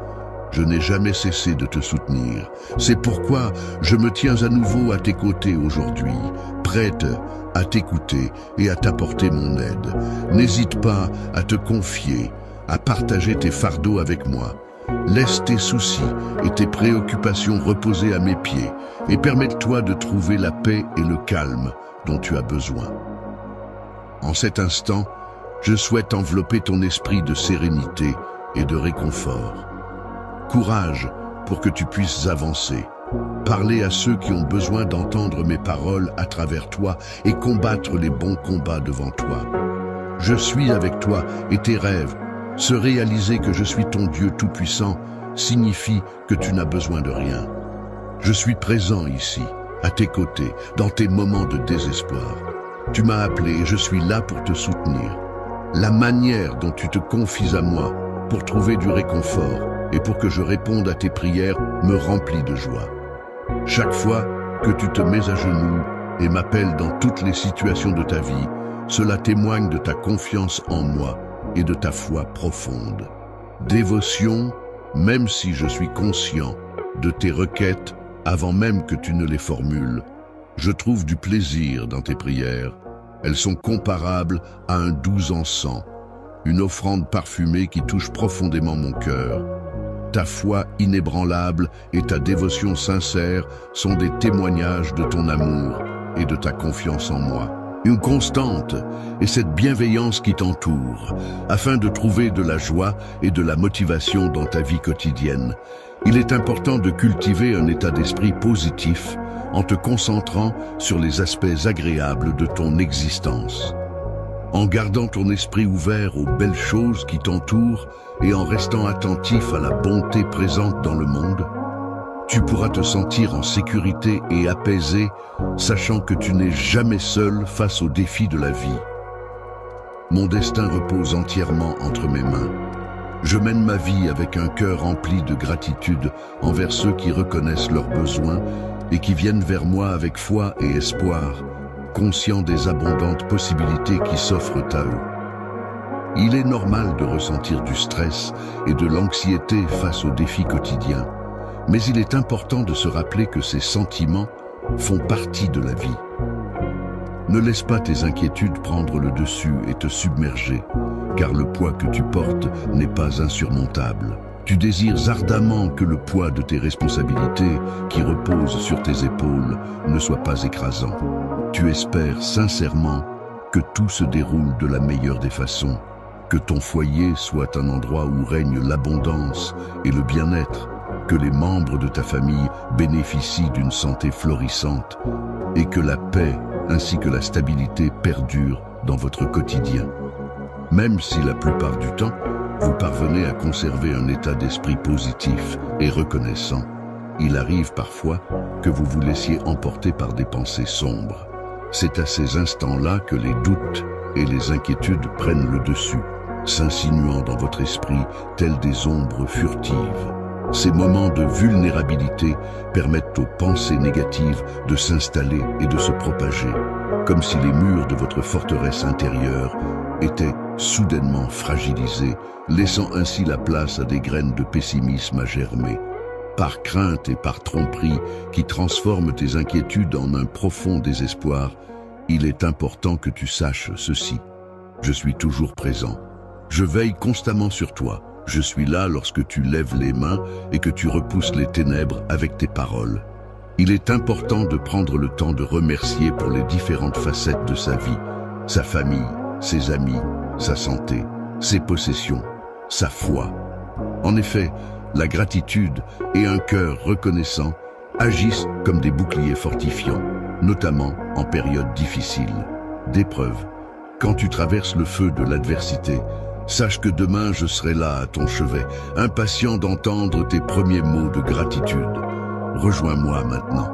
je n'ai jamais cessé de te soutenir. C'est pourquoi je me tiens à nouveau à tes côtés aujourd'hui, prête à t'écouter et à t'apporter mon aide. N'hésite pas à te confier, à partager tes fardeaux avec moi. Laisse tes soucis et tes préoccupations reposer à mes pieds et permette-toi de trouver la paix et le calme dont tu as besoin. En cet instant, je souhaite envelopper ton esprit de sérénité et de réconfort. Courage pour que tu puisses avancer. Parler à ceux qui ont besoin d'entendre mes paroles à travers toi et combattre les bons combats devant toi. Je suis avec toi et tes rêves. Se réaliser que je suis ton Dieu tout-puissant signifie que tu n'as besoin de rien. Je suis présent ici, à tes côtés, dans tes moments de désespoir. Tu m'as appelé et je suis là pour te soutenir. La manière dont tu te confies à moi pour trouver du réconfort et pour que je réponde à tes prières me remplit de joie. Chaque fois que tu te mets à genoux et m'appelles dans toutes les situations de ta vie, cela témoigne de ta confiance en moi et de ta foi profonde. Dévotion, même si je suis conscient de tes requêtes avant même que tu ne les formules, je trouve du plaisir dans tes prières. Elles sont comparables à un doux encens, une offrande parfumée qui touche profondément mon cœur. Ta foi inébranlable et ta dévotion sincère sont des témoignages de ton amour et de ta confiance en moi. Une constante est cette bienveillance qui t'entoure, afin de trouver de la joie et de la motivation dans ta vie quotidienne. Il est important de cultiver un état d'esprit positif en te concentrant sur les aspects agréables de ton existence. En gardant ton esprit ouvert aux belles choses qui t'entourent et en restant attentif à la bonté présente dans le monde, tu pourras te sentir en sécurité et apaisé, sachant que tu n'es jamais seul face aux défis de la vie. Mon destin repose entièrement entre mes mains. Je mène ma vie avec un cœur rempli de gratitude envers ceux qui reconnaissent leurs besoins et qui viennent vers moi avec foi et espoir, conscients des abondantes possibilités qui s'offrent à eux. Il est normal de ressentir du stress et de l'anxiété face aux défis quotidiens, mais il est important de se rappeler que ces sentiments font partie de la vie. Ne laisse pas tes inquiétudes prendre le dessus et te submerger, car le poids que tu portes n'est pas insurmontable. Tu désires ardemment que le poids de tes responsabilités qui reposent sur tes épaules ne soit pas écrasant. Tu espères sincèrement que tout se déroule de la meilleure des façons, que ton foyer soit un endroit où règne l'abondance et le bien-être, que les membres de ta famille bénéficient d'une santé florissante et que la paix ainsi que la stabilité perdurent dans votre quotidien. Même si la plupart du temps, vous parvenez à conserver un état d'esprit positif et reconnaissant, il arrive parfois que vous vous laissiez emporter par des pensées sombres. C'est à ces instants-là que les doutes et les inquiétudes prennent le dessus, s'insinuant dans votre esprit telles des ombres furtives. Ces moments de vulnérabilité permettent aux pensées négatives de s'installer et de se propager, comme si les murs de votre forteresse intérieure étaient soudainement fragilisés, laissant ainsi la place à des graines de pessimisme à germer. Par crainte et par tromperie qui transforment tes inquiétudes en un profond désespoir, il est important que tu saches ceci. Je suis toujours présent. Je veille constamment sur toi. Je suis là lorsque tu lèves les mains et que tu repousses les ténèbres avec tes paroles. Il est important de prendre le temps de remercier pour les différentes facettes de sa vie, sa famille, ses amis, sa santé, ses possessions, sa foi. En effet, la gratitude et un cœur reconnaissant agissent comme des boucliers fortifiants, notamment en période difficile, d'épreuve. Quand tu traverses le feu de l'adversité, sache que demain je serai là à ton chevet, impatient d'entendre tes premiers mots de gratitude. Rejoins-moi maintenant.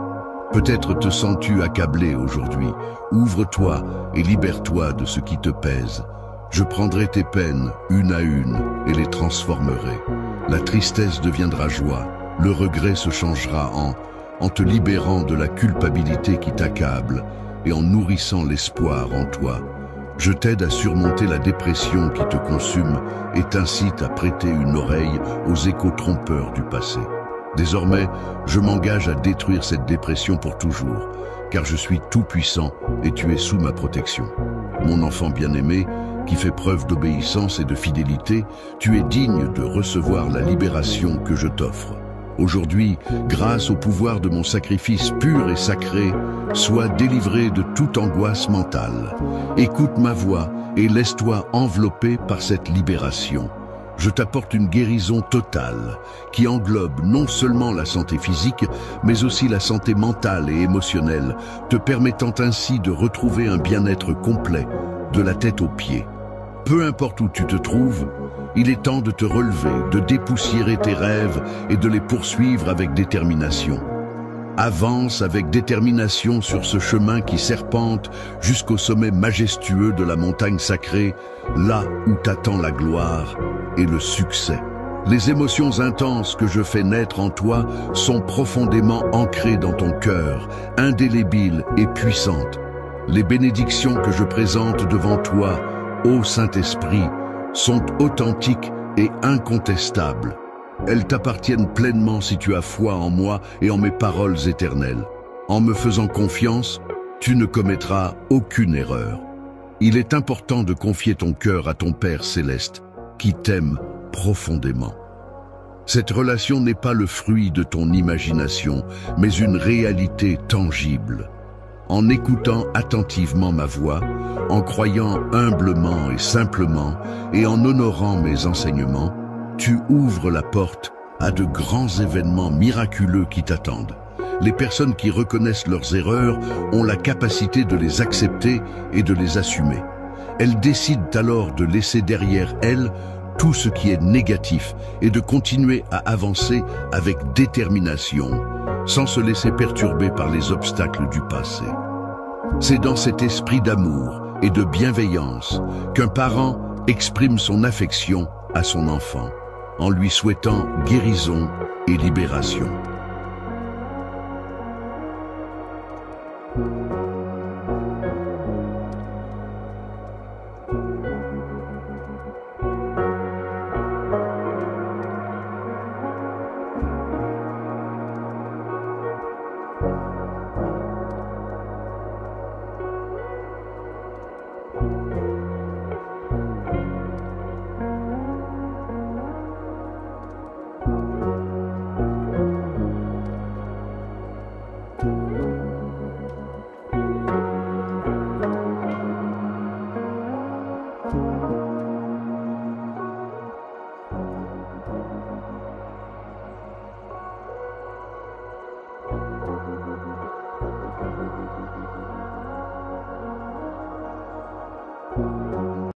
Peut-être te sens-tu accablé aujourd'hui. Ouvre-toi et libère-toi de ce qui te pèse. Je prendrai tes peines une à une et les transformerai. La tristesse deviendra joie, le regret se changera en en te libérant de la culpabilité qui t'accable et en nourrissant l'espoir en toi. Je t'aide à surmonter la dépression qui te consume et t'incite à prêter une oreille aux échos trompeurs du passé. Désormais, je m'engage à détruire cette dépression pour toujours, car je suis tout-puissant et tu es sous ma protection. Mon enfant bien-aimé, qui fait preuve d'obéissance et de fidélité, tu es digne de recevoir la libération que je t'offre. Aujourd'hui, grâce au pouvoir de mon sacrifice pur et sacré, sois délivré de toute angoisse mentale. Écoute ma voix et laisse-toi envelopper par cette libération. Je t'apporte une guérison totale qui englobe non seulement la santé physique, mais aussi la santé mentale et émotionnelle, te permettant ainsi de retrouver un bien-être complet, de la tête aux pieds. Peu importe où tu te trouves, il est temps de te relever, de dépoussiérer tes rêves et de les poursuivre avec détermination. Avance avec détermination sur ce chemin qui serpente jusqu'au sommet majestueux de la montagne sacrée, là où t'attend la gloire et le succès. Les émotions intenses que je fais naître en toi sont profondément ancrées dans ton cœur, indélébiles et puissantes. Les bénédictions que je présente devant toi, ô Saint-Esprit, sont authentiques et incontestables. Elles t'appartiennent pleinement si tu as foi en moi et en mes paroles éternelles. En me faisant confiance, tu ne commettras aucune erreur. Il est important de confier ton cœur à ton Père céleste, qui t'aime profondément. Cette relation n'est pas le fruit de ton imagination, mais une réalité tangible. En écoutant attentivement ma voix, en croyant humblement et simplement, et en honorant mes enseignements, tu ouvres la porte à de grands événements miraculeux qui t'attendent. Les personnes qui reconnaissent leurs erreurs ont la capacité de les accepter et de les assumer. Elles décident alors de laisser derrière elles tout ce qui est négatif et de continuer à avancer avec détermination, sans se laisser perturber par les obstacles du passé. C'est dans cet esprit d'amour et de bienveillance qu'un parent exprime son affection à son enfant, en lui souhaitant guérison et libération.